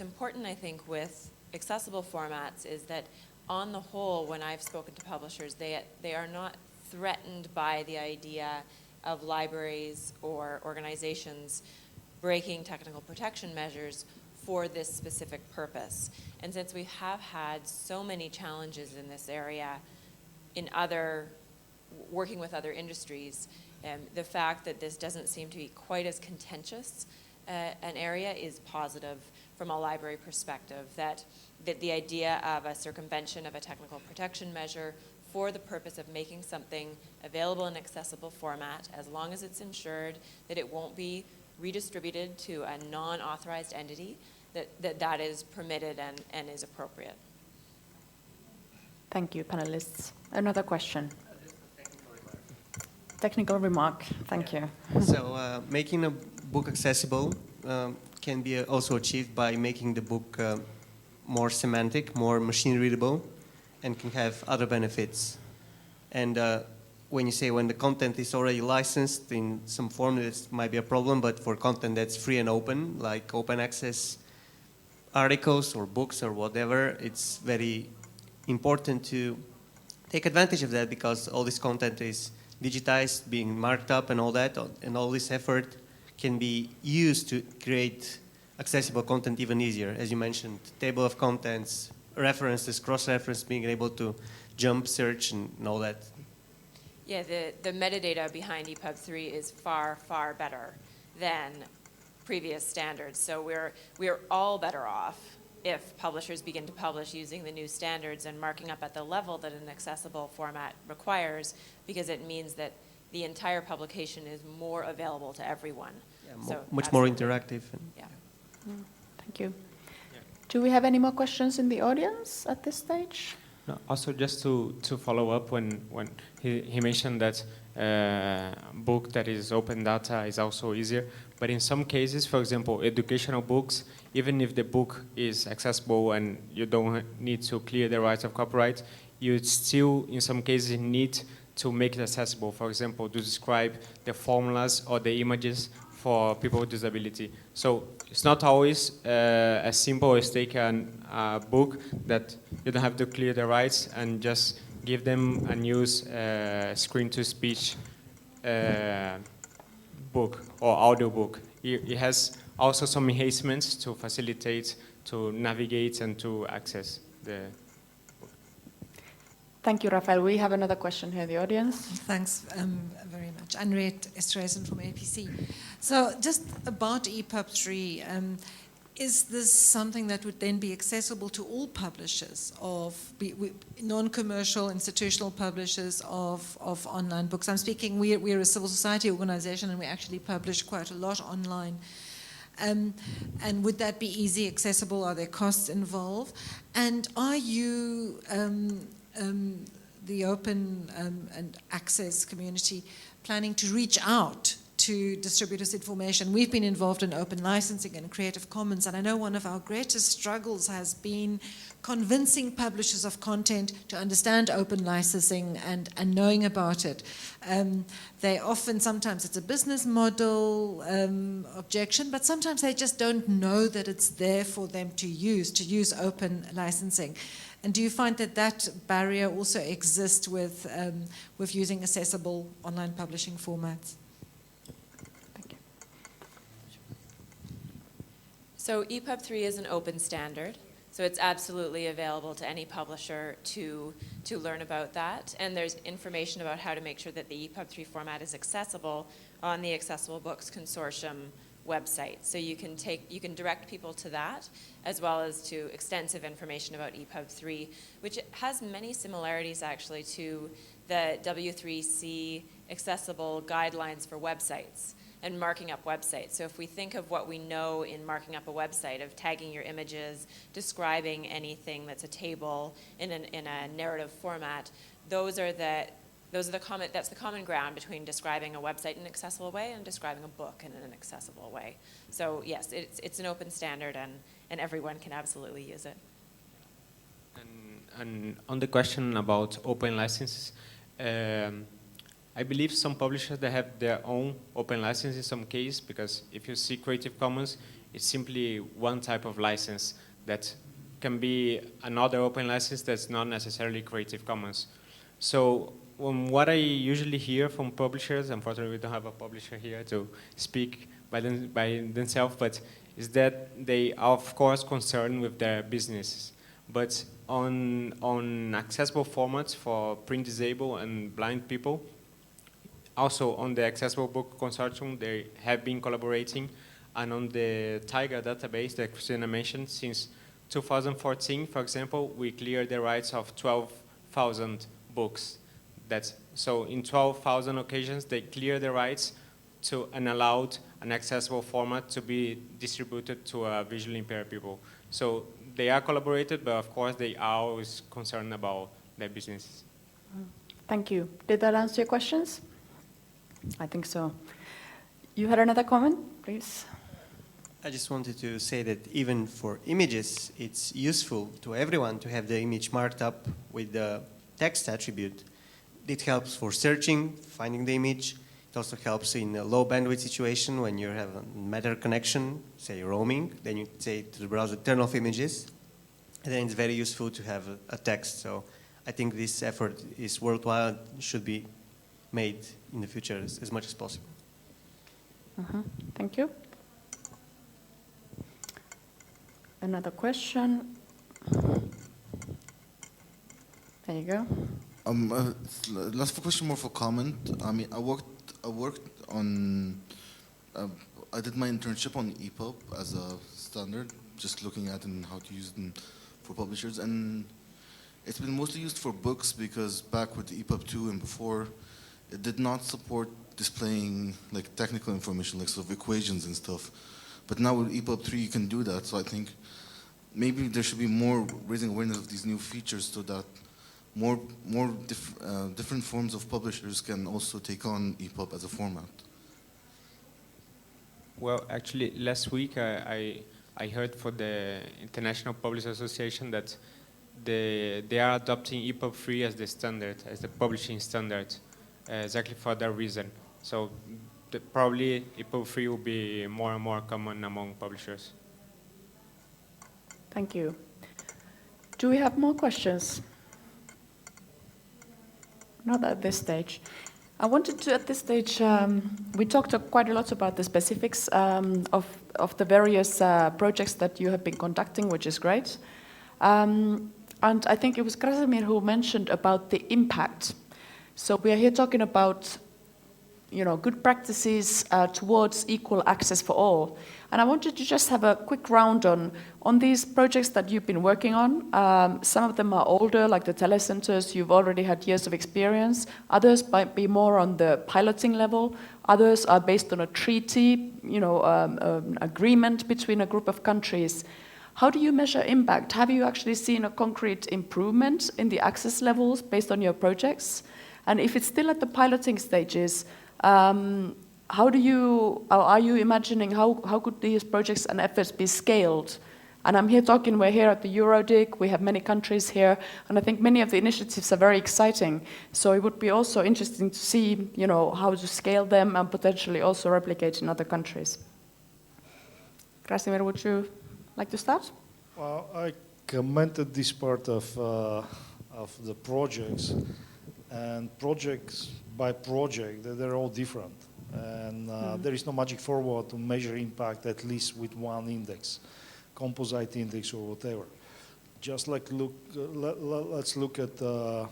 important, I think, with accessible formats is that on the whole, when I've spoken to publishers, they are not threatened by the idea of libraries or organizations breaking technical protection measures for this specific purpose. And since we have had so many challenges in this area in working with other industries, the fact that this doesn't seem to be quite as contentious an area is positive from a library perspective, that the idea of a circumvention of a technical protection measure for the purpose of making something available in accessible format, as long as it's ensured that it won't be redistributed to a non-authorized entity, that is permitted and is appropriate. Thank you, panelists. Another question. Technical remark, thank you. So making a book accessible can be also achieved by making the book more semantic, more machine readable, and can have other benefits. And when the content is already licensed in some form, this might be a problem, but for content that's free and open, like open access articles or books or whatever, it's very important to take advantage of that, because all this content is digitized, being marked up and all that, and all this effort can be used to create accessible content even easier. As you mentioned, table of contents, references, cross-reference, being able to jump search and all that. Yeah, the metadata behind EPUB 3 is far, far better than previous standards. So we're all better off if publishers begin to publish using the new standards and marking up at the level that an accessible format requires, because it means that the entire publication is more available to everyone. Yeah, so much more interactive. Yeah. Thank you. Do we have any more questions in the audience at this stage? No, also, just to follow up, when he mentioned that book that is open data is also easier, but in some cases, for example, educational books, even if the book is accessible and you don't need to clear the rights of copyright, you still, in some cases, need to make it accessible. For example, to describe the formulas or the images for people with disability. So it's not always as simple as take a book that you don't have to clear the rights and just give them and use screen-to-speech book or audio book. It has also some enhancements to facilitate, to navigate, and to access. the Thank you, Rafael. We have another question here in the audience. Thanks very much. Henriette Esterhuizen from APC. So just about EPUB 3, is this something that would then be accessible to all publishers of non-commercial institutional publishers of online books? I'm speaking, we're a civil society organization and we actually publish quite a lot online. And would that be easy accessible? Are there costs involved? And are you the open and access community planning to reach out to distribute this information? We've been involved in open licensing and Creative Commons, and I know one of our greatest struggles has been convincing publishers of content to understand open licensing and knowing about it. They often, sometimes it's a business model objection, but sometimes they just don't know that it's there for them to use open licensing. And do you find that that barrier also exists with using accessible online publishing formats? Thank you. So EPUB 3 is an open standard, so it's absolutely available to any publisher to learn about that. And there's information about how to make sure that the EPUB 3 format is accessible on the Accessible Books Consortium website. So you can direct people to that, as well as to extensive information about EPUB 3, which has many similarities actually to the W3C accessible guidelines for websites and marking up websites. So if we think of what we know in marking up a website, of tagging your images, describing anything that's a table in a narrative format, that's the common ground between describing a website in an accessible way and describing a book in an accessible way. So yes, it's an open standard and everyone can absolutely use it. And on the question about open licenses, I believe some publishers, they have their own open license in some case, because if you see Creative Commons, it's simply one type of license that can be another open license that's not necessarily Creative Commons. So what I usually hear from publishers, unfortunately we don't have a publisher here to speak by themselves, but is that they are of course concerned with their businesses. But on accessible formats for print disabled and blind people, also on the Accessible Book Consortium, they have been collaborating, and on the Tiger database that Christina mentioned, since 2014, for example, we cleared the rights of 12,000 books. So in 12,000 occasions, they clear the rights to and allowed an accessible format to be distributed to visually impaired people. So they are collaborated, but of course they are always concerned about their businesses. Thank you. Did that answer your questions? I think so. You had another comment, please? I just wanted to say that even for images, it's useful to everyone to have the image marked up with the text attribute. It helps for searching, finding the image. It also helps in a low bandwidth situation when you have a matter connection, say roaming, then you say to the browser, turn off images. And then it's very useful to have a text. So I think this effort is worthwhile, should be made in the future as much as possible. Thank you. Another question. There you go. Last question, more for comment. I mean, I worked on. I did my internship on EPUB as a standard, just looking at and how to use it for publishers, and it's been mostly used for books because back with the EPUB 2 and before, it did not support displaying like technical information, like sort of equations and stuff. But now with EPUB 3, you can do that. So I think maybe there should be more raising awareness of these new features so that more different forms of publishers can also take on EPUB as a format. Well, actually, last week I heard for the International Publishers Association that they are adopting EPUB 3 as the standard, as the publishing standard, exactly for that reason. So probably EPUB 3 will be more and more common among publishers. Thank you. Do we have more questions? Not at this stage. I wanted to, at this stage, we talked quite a lot about the specifics of the various projects that you have been conducting, which is great. And I think it was Krasimir who mentioned about the impact. So we are here talking about, good practices towards equal access for all. And I wanted to just have a quick round on these projects that you've been working on. Some of them are older, like the Telecentres. You've already had years of experience. Others might be more on the piloting level. Others are based on a treaty, an agreement between a group of countries. How do you measure impact? Have you actually seen a concrete improvement in the access levels based on your projects? And if it's still at the piloting stages, how do you, or are you imagining how could these projects and efforts be scaled? And we're here at the EuroDIG, we have many countries here, and I think many of the initiatives are very exciting. So it would be also interesting to see, how to scale them and potentially also replicate in other countries. Krasimir, would you like to start? Well, I commented this part of the projects, and projects by project, they're all different. And there is no magic formula to measure impact, at least with one index, composite index or whatever. Just like let's look at the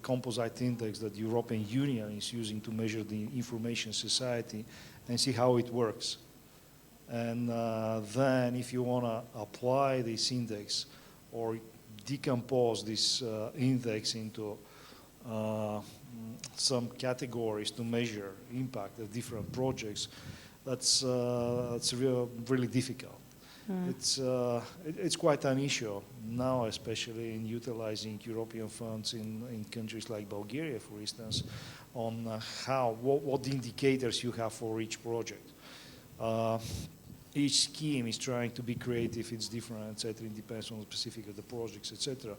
composite index that the European Union is using to measure the information society and see how it works. And then if you want to apply this index or decompose this index into some categories to measure impact of different projects, that's really difficult. It's quite an issue now, especially in utilizing European funds in countries like Bulgaria, for instance, on what indicators you have for each project. Each scheme is trying to be creative, it's different, etc. It depends on the specific of the projects, etc.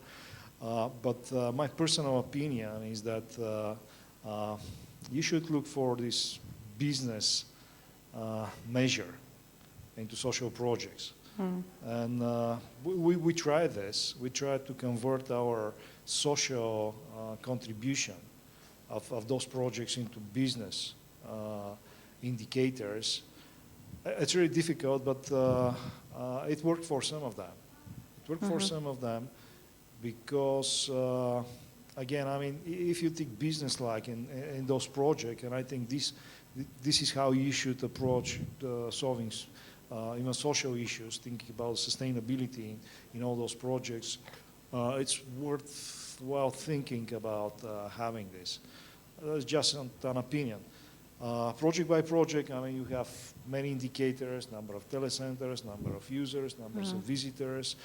But my personal opinion is that you should look for this business measure into social projects. And we try this. We try to convert our social contribution of those projects into business indicators. It's really difficult, but it worked for some of them. It worked for some of them because, again, I mean, if you think business-like in those projects, and I think this is how you should approach solving even social issues, thinking about sustainability in all those projects, it's worthwhile thinking about having this. That's just an opinion. Project by project, I mean, you have many indicators, number of telecentres, number of users, numbers of visitors,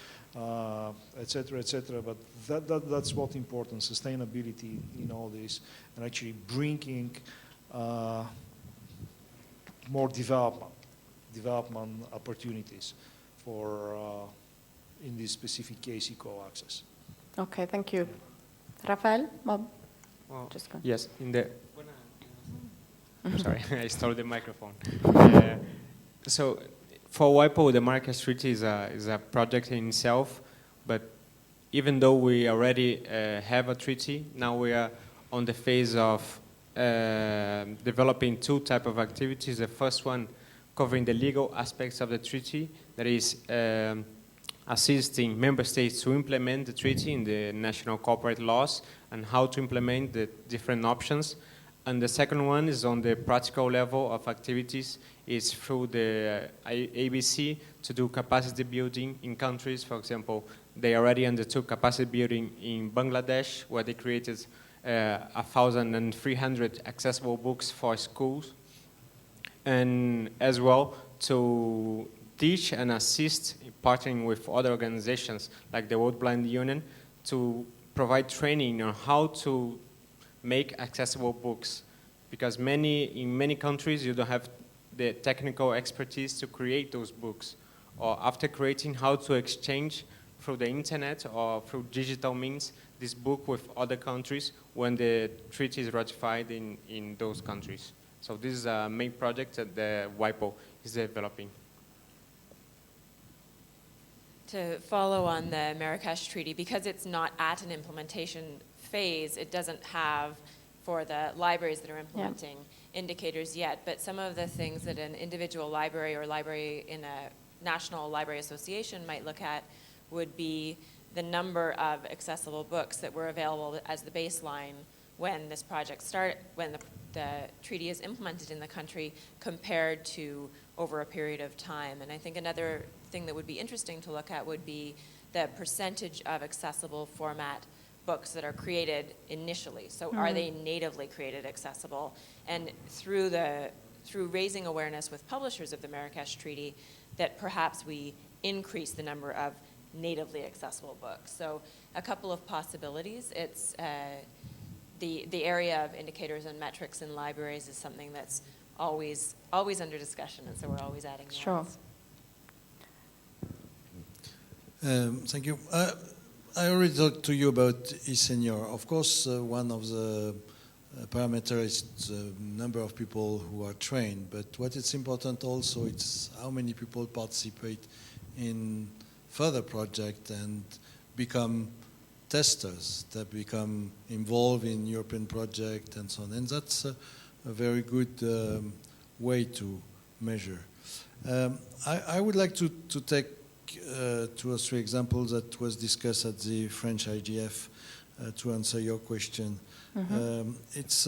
etc., etc. But that's what's important, sustainability in all this, and actually bringing more development opportunities for, in this specific case, equal access. Okay, thank you. Rafael? Well, Just go. yes, sorry, I stole the microphone. So for WIPO, the Marrakesh Treaty is a project in itself, but even though we already have a treaty, now we are on the phase of developing two types of activities. The first one covering the legal aspects of the treaty, that is assisting member states to implement the treaty in the national corporate laws and how to implement the different options. And the second one is on the practical level of activities, is through the ABC to do capacity building in countries. For example, they already undertook capacity building in Bangladesh, where they created 1,300 accessible books for schools. And as well to teach and assist, partnering with other organizations like the World Blind Union, to provide training on how to make accessible books, because in many countries you don't have the technical expertise to create those books, or after creating, how to exchange through the internet or through digital means this book with other countries when the treaty is ratified in those countries. So this is a main project that the WIPO is developing. To follow on the Marrakesh Treaty, because it's not at an implementation phase, it doesn't have, for the libraries that are implementing, indicators yet, but some of the things that an individual library or library in a national library association might look at would be the number of accessible books that were available as the baseline when this project when the treaty is implemented in the country compared to over a period of time. And I think another thing that would be interesting to look at would be the percentage of accessible format books that are created initially. So are they natively created accessible? And through raising awareness with publishers of the Marrakesh Treaty, that perhaps we increase the number of natively accessible books. So a couple of possibilities. It's the area of indicators and metrics in libraries is something that's always under discussion, and so we're always adding Sure. nuance. Thank you. I already talked to you about e-senior. Of course, one of the parameters is the number of people who are trained, but what is important also is how many people participate in further projects and become testers, that become involved in European projects and so on. And that's a very good way to measure. I would like to take 2 or 3 examples that was discussed at the French IGF to answer your question. It's,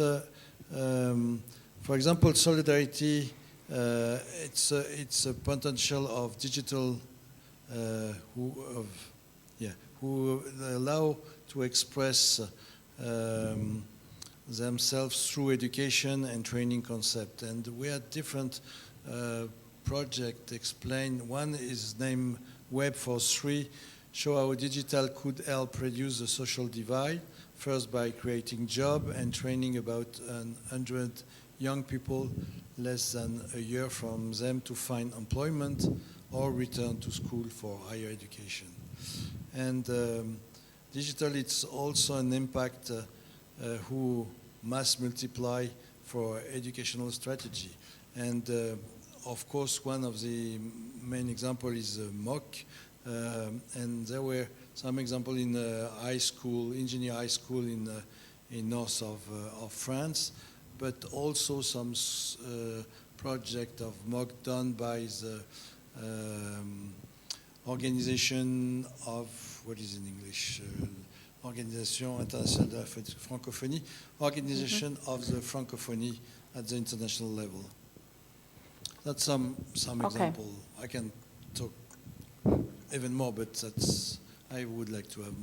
for example, solidarity. It's a potential of digital who allow to express themselves through education and training concept. And we had different projects explained. One is named Web for 3, show how digital could help reduce the social divide, first by creating job and training about 100 young people less than a year from them to find employment or return to school for higher education. And digital, it's also an impact who must multiply for educational strategy. And of course, one of the main examples is MOOC, and there were some examples in high school, engineer high school in north of France, but also some project of MOOC done by the organization of, what is in English, Organisation Internationale de la Francophonie, organization of the Francophonie at the international level. That's some example. I can talk even more, but that's, I would like to have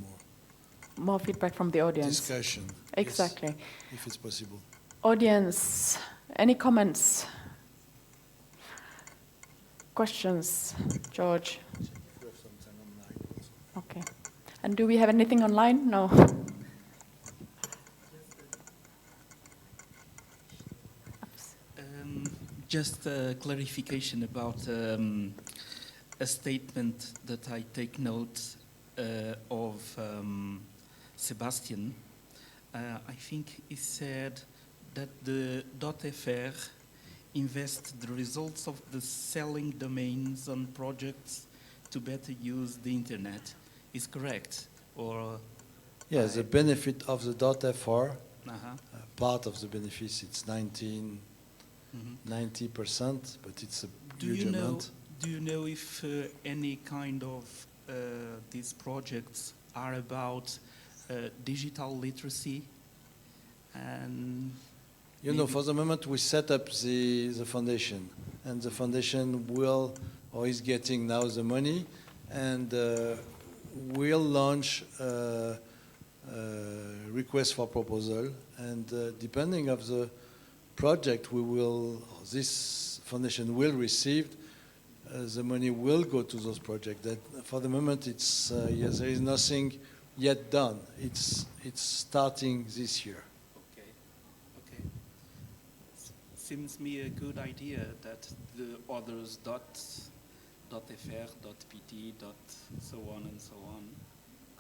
more feedback from the audience. Discussion. Exactly. Yes, if it's possible. Audience, any comments? Questions? George? Okay. And do we have anything online? No. Just a clarification about a statement that I take note of Sebastian. I think he said that the .fr invest the results of the selling domains on projects to better use the internet. Is correct? Or yes, the benefit of the .fr, part of the benefits, it's 90%, but it's a huge amount. Do you know if any kind of these projects are about digital literacy? And you know, for the moment we set up the foundation, and the foundation will, or is getting now the money, and we'll launch request for proposal, and depending of the project we will, this foundation will receive, the money will go to those projects. That for the moment it's yes, there is nothing yet done. It's starting this year. Okay. Seems me a good idea that the others .fr, .pt, so on and so on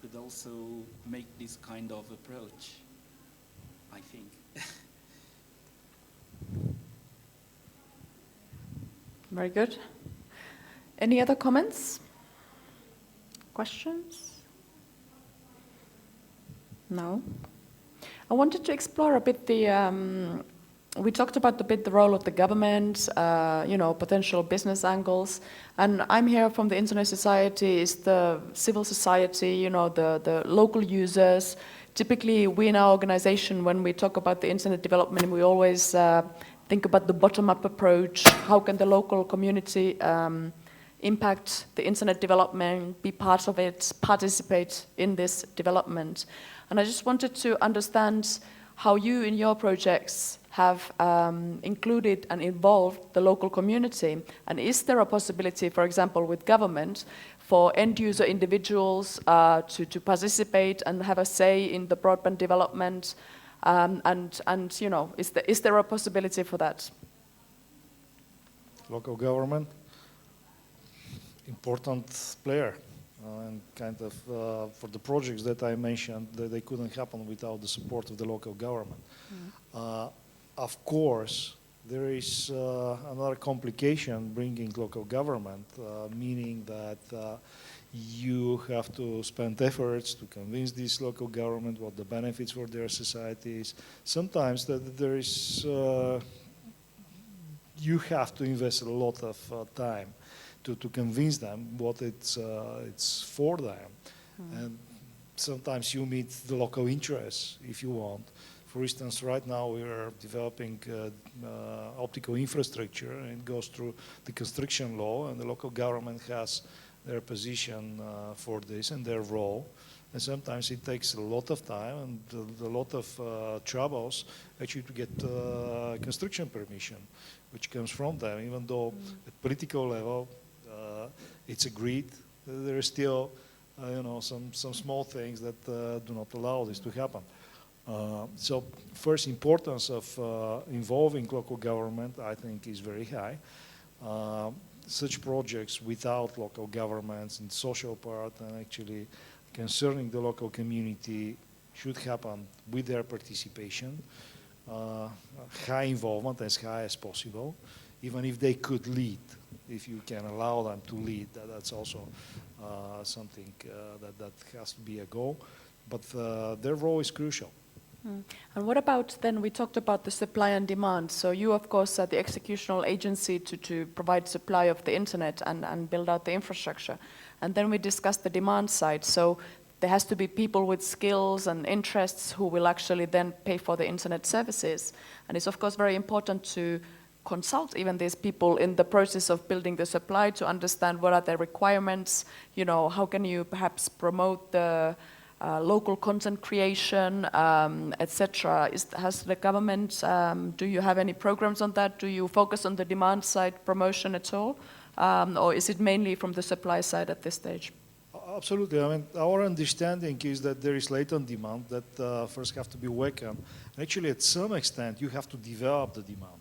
could also make this kind of approach, I think. Very good. Any other comments? Questions? No? I wanted to explore a bit the we talked about a bit the role of the government, potential business angles, and I'm here from the Internet Society, is the civil society, the local users. Typically, we in our organization, when we talk about the internet development, we always think about the bottom-up approach. How can the local community impact the internet development, be part of it, participate in this development? And I just wanted to understand how you in your projects have included and involved the local community. And is there a possibility, for example, with government, for end-user individuals to participate and have a say in the broadband development? Is there a possibility for that? Local government, important player. And kind of for the projects that I mentioned, they couldn't happen without the support of the local government. Of course, there is another complication bringing local government, meaning that you have to spend efforts to convince this local government what the benefits for their society is. Sometimes there is, you have to invest a lot of time to convince them what it's for them. And sometimes you meet the local interests if you want. For instance, right now we are developing optical infrastructure, and it goes through the construction law, and the local government has their position for this and their role. And sometimes it takes a lot of time and a lot of troubles actually to get construction permission, which comes from them, even though at political level it's agreed. There are still, some small things that do not allow this to happen. So first importance of involving local government, I think, is very high. Such projects without local governments and social part and actually concerning the local community should happen with their participation, high involvement, as high as possible, even if they could lead. If you can allow them to lead, that's also something that has to be a goal. But their role is crucial. And what about then, we talked about the supply and demand. So you, of course, are the executional agency to provide supply of the internet and build out the infrastructure. And then we discussed the demand side. So there has to be people with skills and interests who will actually then pay for the internet services. And it's, of course, very important to consult even these people in the process of building the supply to understand what are their requirements, how can you perhaps promote the local content creation, etc. Has the government, do you have any programs on that? Do you focus on the demand side promotion at all? Or is it mainly from the supply side at this stage? Absolutely. I mean, our understanding is that there is latent demand that first have to be awakened. Actually, at some extent, you have to develop the demand.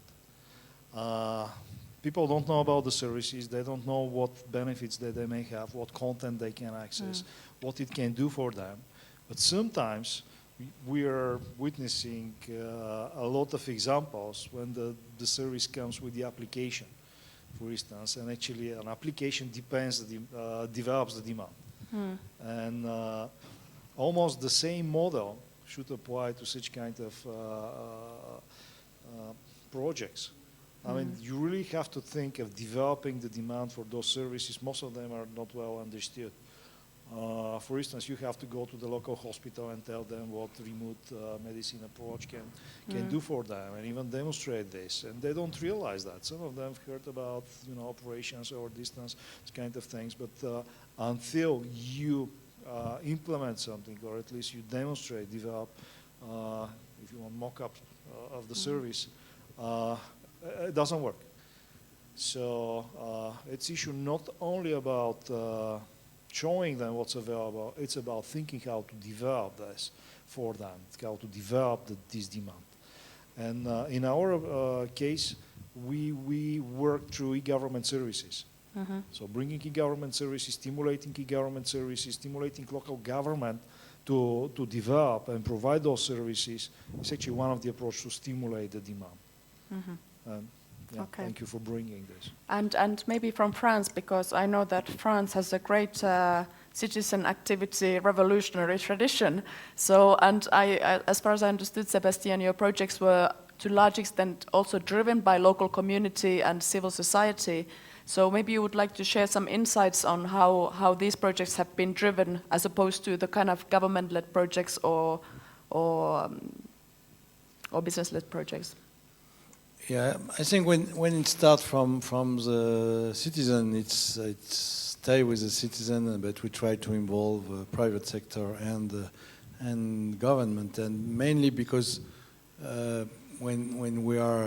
People don't know about the services, they don't know what benefits that they may have, what content they can access, what it can do for them. But sometimes we are witnessing a lot of examples when the service comes with the application, for instance, and actually an application develops the demand. And almost the same model should apply to such kind of projects. I mean, you really have to think of developing the demand for those services. Most of them are not well understood. For instance, you have to go to the local hospital and tell them what remote medicine approach can do for them, and even demonstrate this. And they don't realize that. Some of them have heard about operations over distance, kind of things. But until you implement something, or at least you demonstrate, develop, if you want, mock-up of the service, it doesn't work. So it's issue not only about showing them what's available, it's about thinking how to develop this for them, how to develop this demand. And in our case, we work through e-government services. So bringing e-government services, stimulating e-government services, stimulating local government to develop and provide those services is actually one of the approaches to stimulate the demand. Okay. Thank you for bringing this. And maybe from France, because I know that France has a great citizen activity revolutionary tradition. So, and as far as I understood, Sebastian, your projects were to large extent also driven by local community and civil society. So maybe you would like to share some insights on how these projects have been driven as opposed to the kind of government-led projects or business-led projects. Yeah, I think when it starts from the citizen, it's stay with the citizen, but we try to involve private sector and government, and mainly because when we are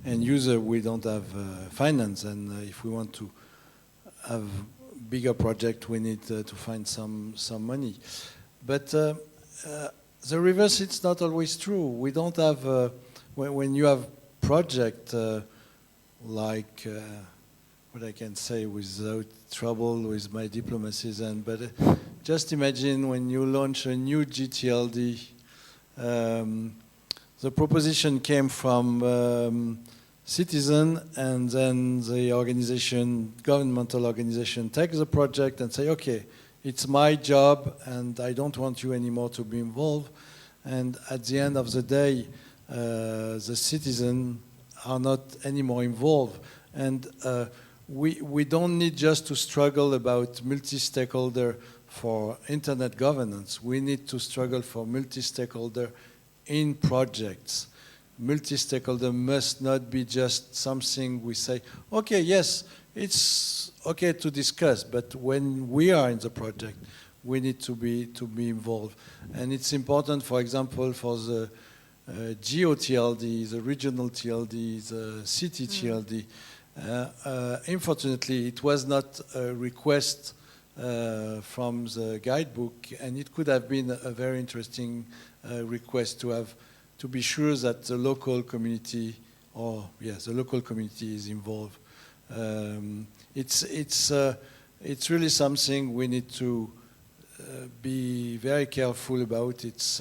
end user, we don't have finance, and if we want to have bigger project, we need to find some money. But the reverse, it's not always true. We don't have when you have project like what I can say without trouble with my diplomacies, but just imagine when you launch a new GTLD. The proposition came from citizen, and then the organization, governmental organization, takes the project and say, okay, it's my job, and I don't want you anymore to be involved. And at the end of the day, the citizen are not anymore involved. And we don't need just to struggle about multi-stakeholder for internet governance. We need to struggle for multi-stakeholder in projects. Multi-stakeholder must not be just something we say, okay, yes, it's okay to discuss, but when we are in the project, we need to be involved. And it's important, for example, for the geo-TLD, the regional TLD, the city TLD. Unfortunately, it was not a request from the guidebook, and it could have been a very interesting request to be sure that the local community, the local community is involved. It's really something we need to be very careful about. It's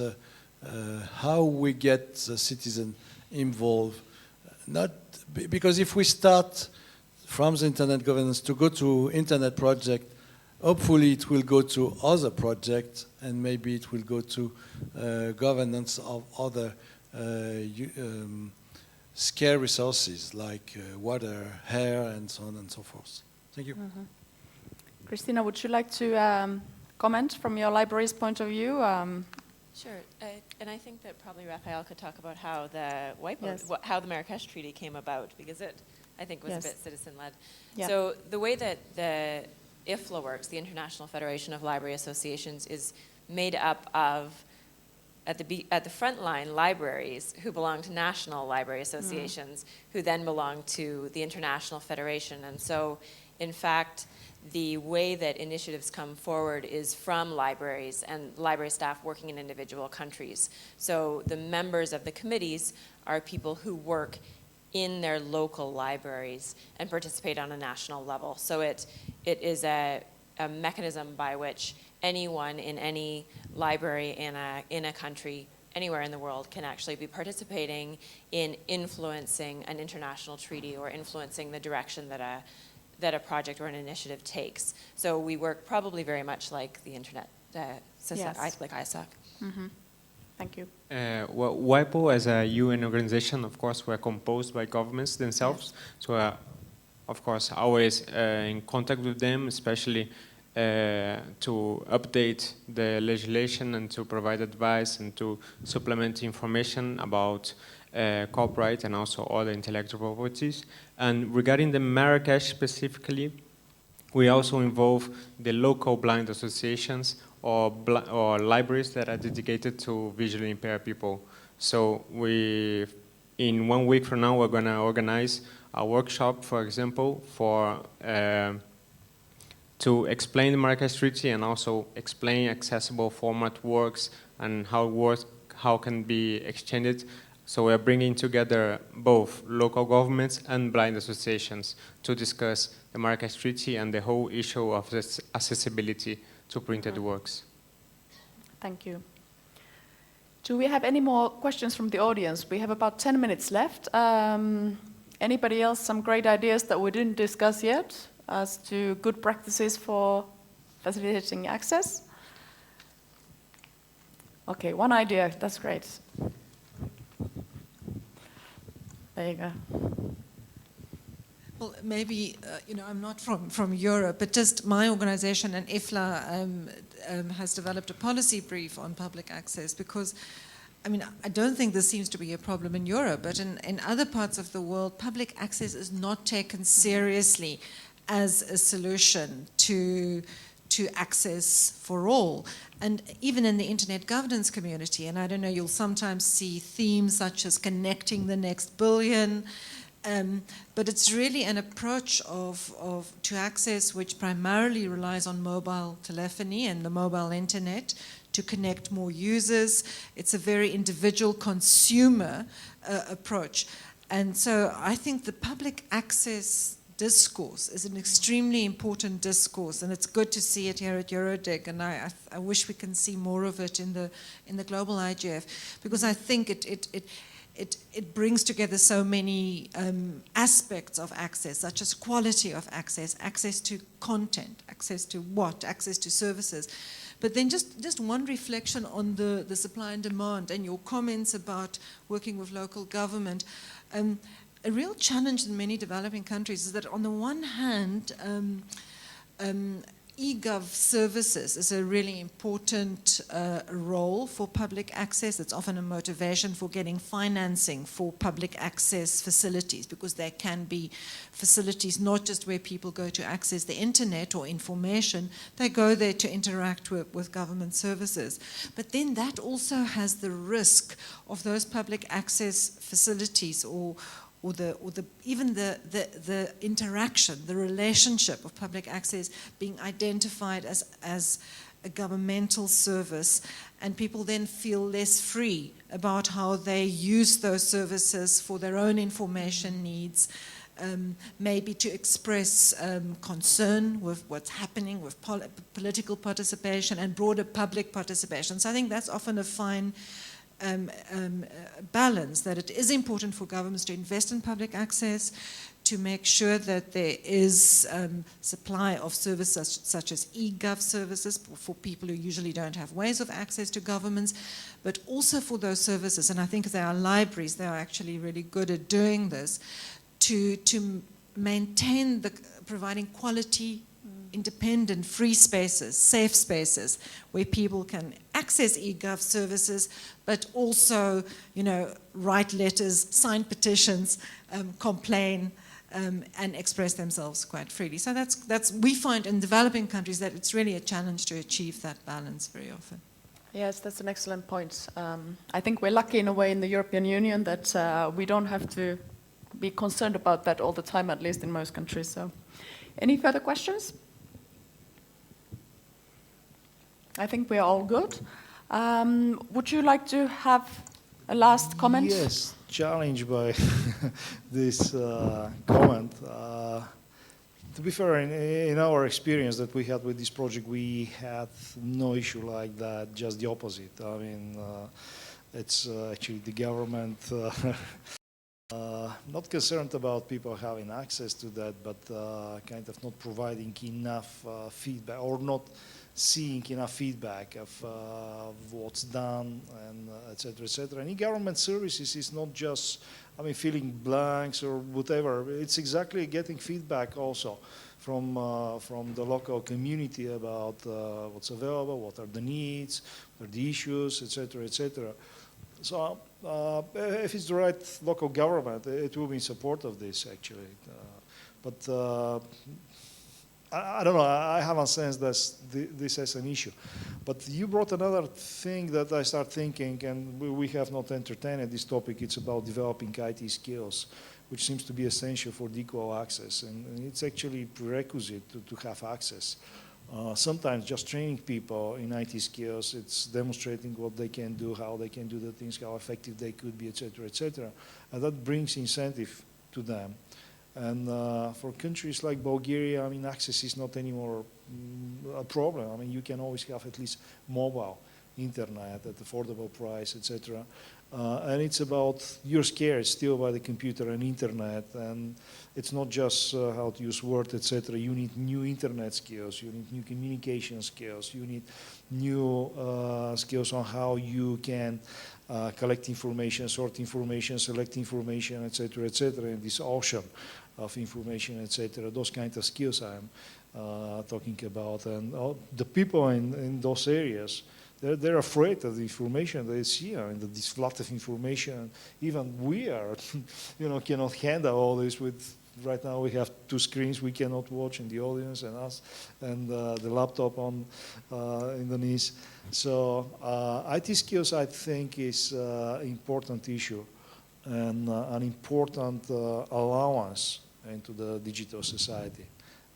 how we get the citizen involved. Not because if we start from the internet governance to go to internet project, hopefully it will go to other projects, and maybe it will go to governance of other scarce resources like water, air, and so on and so forth. Thank you. Mm-hmm. Christina, would you like to comment from your library's point of view? Sure, and I think that probably Raphael could talk about how the Yes. how the Marrakesh Treaty came about, because it, I think, was Yes. a bit citizen-led. Yeah. So the way that the IFLA works, the International Federation of Library Associations, is made up of, at the front line, libraries who belong to national library associations, who then belong to the International Federation. And so, in fact, the way that initiatives come forward is from libraries and library staff working in individual countries. So the members of the committees are people who work in their local libraries and participate on a national level. So it is a mechanism by which anyone in any library in a country anywhere in the world can actually be participating in influencing an international treaty or influencing the direction that a project or an initiative takes. So we work probably very much like the internet, Yes. like ISAC. Mm-hmm. Thank you. Well, WIPO as a UN organization, of course, were composed by governments themselves. Yes. So, of course, always in contact with them, especially to update the legislation and to provide advice and to supplement information about copyright and also other intellectual properties. And regarding the Marrakesh specifically, we also involve the local blind associations or libraries that are dedicated to visually impaired people. So in 1 week from now, we're going to organize a workshop, for example, to explain the Marrakesh Treaty and also explain accessible format works and how can be exchanged. So we're bringing together both local governments and blind associations to discuss the Marrakesh Treaty and the whole issue of this accessibility to printed works. Thank you. Do we have any more questions from the audience? We have about 10 minutes left. Anybody else, some great ideas that we didn't discuss yet as to good practices for facilitating access? Okay, one idea, that's great. There you go. Well, maybe, I'm not from Europe, but just my organization and IFLA has developed a policy brief on public access because, I don't think this seems to be a problem in Europe, but in other parts of the world, public access is not taken seriously as a solution to access for all. And even in the internet governance community, and I don't know, you'll sometimes see themes such as connecting the next billion, but it's really an approach to access which primarily relies on mobile telephony and the mobile internet to connect more users. It's a very individual consumer approach. And so I think the public access discourse is an extremely important discourse, and it's good to see it here at EuroDIG, and I wish we can see more of it in the global IGF, because I think it brings together so many aspects of access, such as quality of access, access to content, access to access to services. But then just one reflection on the supply and demand and your comments about working with local government. A real challenge in many developing countries is that on the one hand, e-gov services is a really important role for public access. It's often a motivation for getting financing for public access facilities, because there can be facilities not just where people go to access the internet or information, they go there to interact with government services. But then that also has the risk of those public access facilities even the interaction, the relationship of public access being identified as a governmental service, and people then feel less free about how they use those services for their own information needs, maybe to express concern with what's happening with political participation and broader public participation. So I think that's often a fine balance, that it is important for governments to invest in public access, to make sure that there is supply of services such as e-gov services for people who usually don't have ways of access to governments, but also for those services, and I think there are libraries, they are actually really good at doing this, to maintain providing quality, independent, free spaces, safe spaces, where people can access e-gov services, but also, write letters, sign petitions, complain, and express themselves quite freely. So we find in developing countries that it's really a challenge to achieve that balance very often. Yes, that's an excellent point. I think we're lucky in a way in the European Union that we don't have to be concerned about that all the time, at least in most countries. So, any further questions? I think we're all good. Would you like to have a last comment? Yes, challenged by this comment. To be fair, in our experience that we had with this project, we had no issue like that, just the opposite. I mean, it's actually the government not concerned about people having access to that, but kind of not providing enough feedback, or not seeing enough feedback of what's done, and et cetera, et cetera. And e-government services is not just, filling blanks or whatever. It's exactly getting feedback also from the local community about what's available, what are the needs, what are the issues, et cetera, et cetera. So if it's the right local government, it will be in support of this, actually. But I don't know, I haven't sensed this as an issue. But you brought another thing that I start thinking, and we have not entertained this topic. It's about developing IT skills, which seems to be essential for the equal access. And it's actually prerequisite to have access. Sometimes just training people in IT skills, it's demonstrating what they can do, how they can do the things, how effective they could be, et cetera, et cetera. And that brings incentive to them. And for countries like Bulgaria, access is not anymore a problem. You can always have at least mobile internet at affordable price, etc. And it's about, you're scared still by the computer and internet, and it's not just how to use Word, etc. You need new internet skills, you need new communication skills, you need new skills on how you can collect information, sort information, select information, etc., in this ocean of information, etc. Those kind of skills I'm talking about. And the people in those areas, they're afraid of the information they see and this flood of information. Even we are, cannot handle all this with. Right now we have two screens we cannot watch in the audience and us, and the laptop on in the knees. So IT skills, I think, is an important issue and an important allowance into the digital society.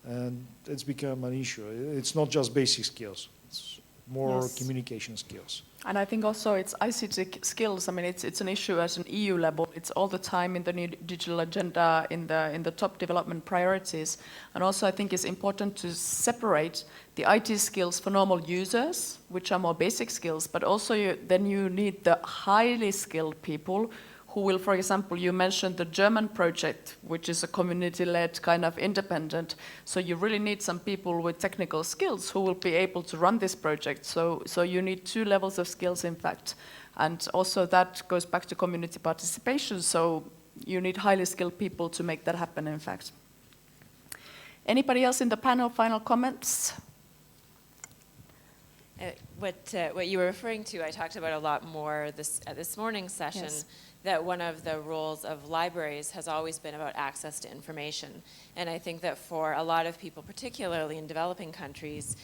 And it's become an issue. It's not just basic skills. It's more communication skills. And I think also it's ICT skills. I mean, it's an issue at an EU level. It's all the time in the new digital agenda, in the top development priorities. And also I think it's important to separate the IT skills for normal users, which are more basic skills, but also then you need the highly skilled people who will, for example, you mentioned the German project, which is a community-led kind of independent. So you really need some people with technical skills who will be able to run this project. So you need two levels of skills, in fact. And also that goes back to community participation. So you need highly skilled people to make that happen, in fact. Anybody else in the panel, final comments? What you were referring to, I talked about a lot more at this morning's session. Yes. That one of the roles of libraries has always been about access to information. And I think that for a lot of people, particularly in developing countries,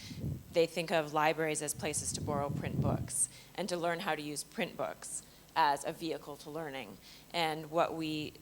they think of libraries as places to borrow print books and to learn how to use print books as a vehicle to learning. And what we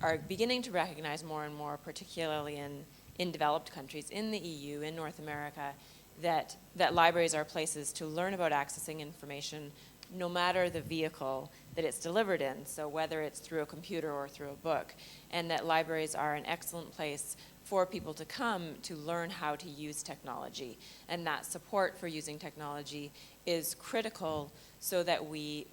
are beginning to recognize more and more, particularly in developed countries, in the EU, in North America, that libraries are places to learn about accessing information no matter the vehicle that it's delivered in, so whether it's through a computer or through a book, and that libraries are an excellent place for people to come to learn how to use technology. And that support for using technology is critical so that we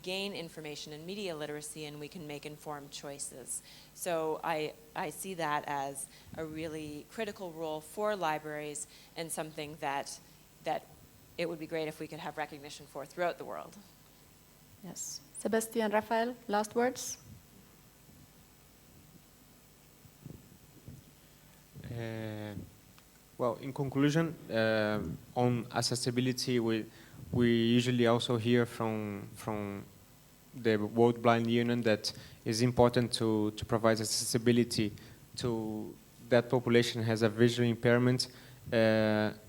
gain information and media literacy and we can make informed choices. So I see that as a really critical role for libraries and something that it would be great if we could have recognition for throughout the world. Yes. Sebastian, Rafael, last words? Well, in conclusion, on accessibility, we usually also hear from the World Blind Union that it's important to provide accessibility to that population has a visual impairment.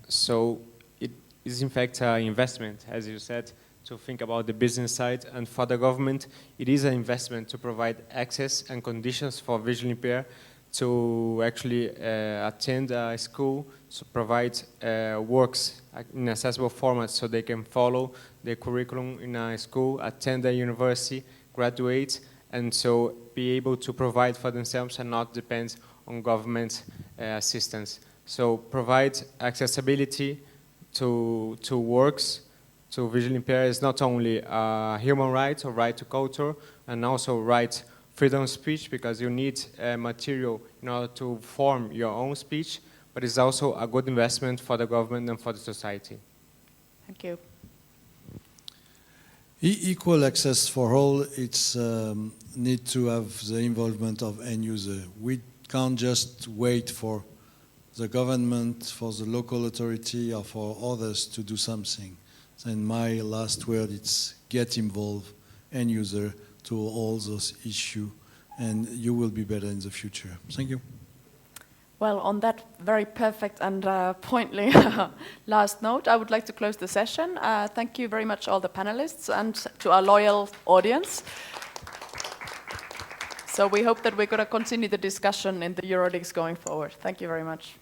So it is in fact an investment, as you said, to think about the business side, and for the government, it is an investment to provide access and conditions for visually impaired to actually attend a school, to provide works in accessible formats so they can follow the curriculum in a school, attend a university, graduate, and so be able to provide for themselves and not depend on government assistance. So provide accessibility to works to visually impaired is not only a human right or right to culture, and also right freedom of speech, because you need material in order to form your own speech, but it's also a good investment for the government and for the society. Thank you. Equal access for all, it's need to have the involvement of end user. We can't just wait for the government, for the local authority, or for others to do something. And my last word is get involved, end user, to all those issues, and you will be better in the future. Thank you. Well, on that very perfect and pointly last note, I would like to close the session. Thank you very much, all the panelists, and to our loyal audience. So we hope that we're going to continue the discussion in the EuroDIGs going forward. Thank you very much.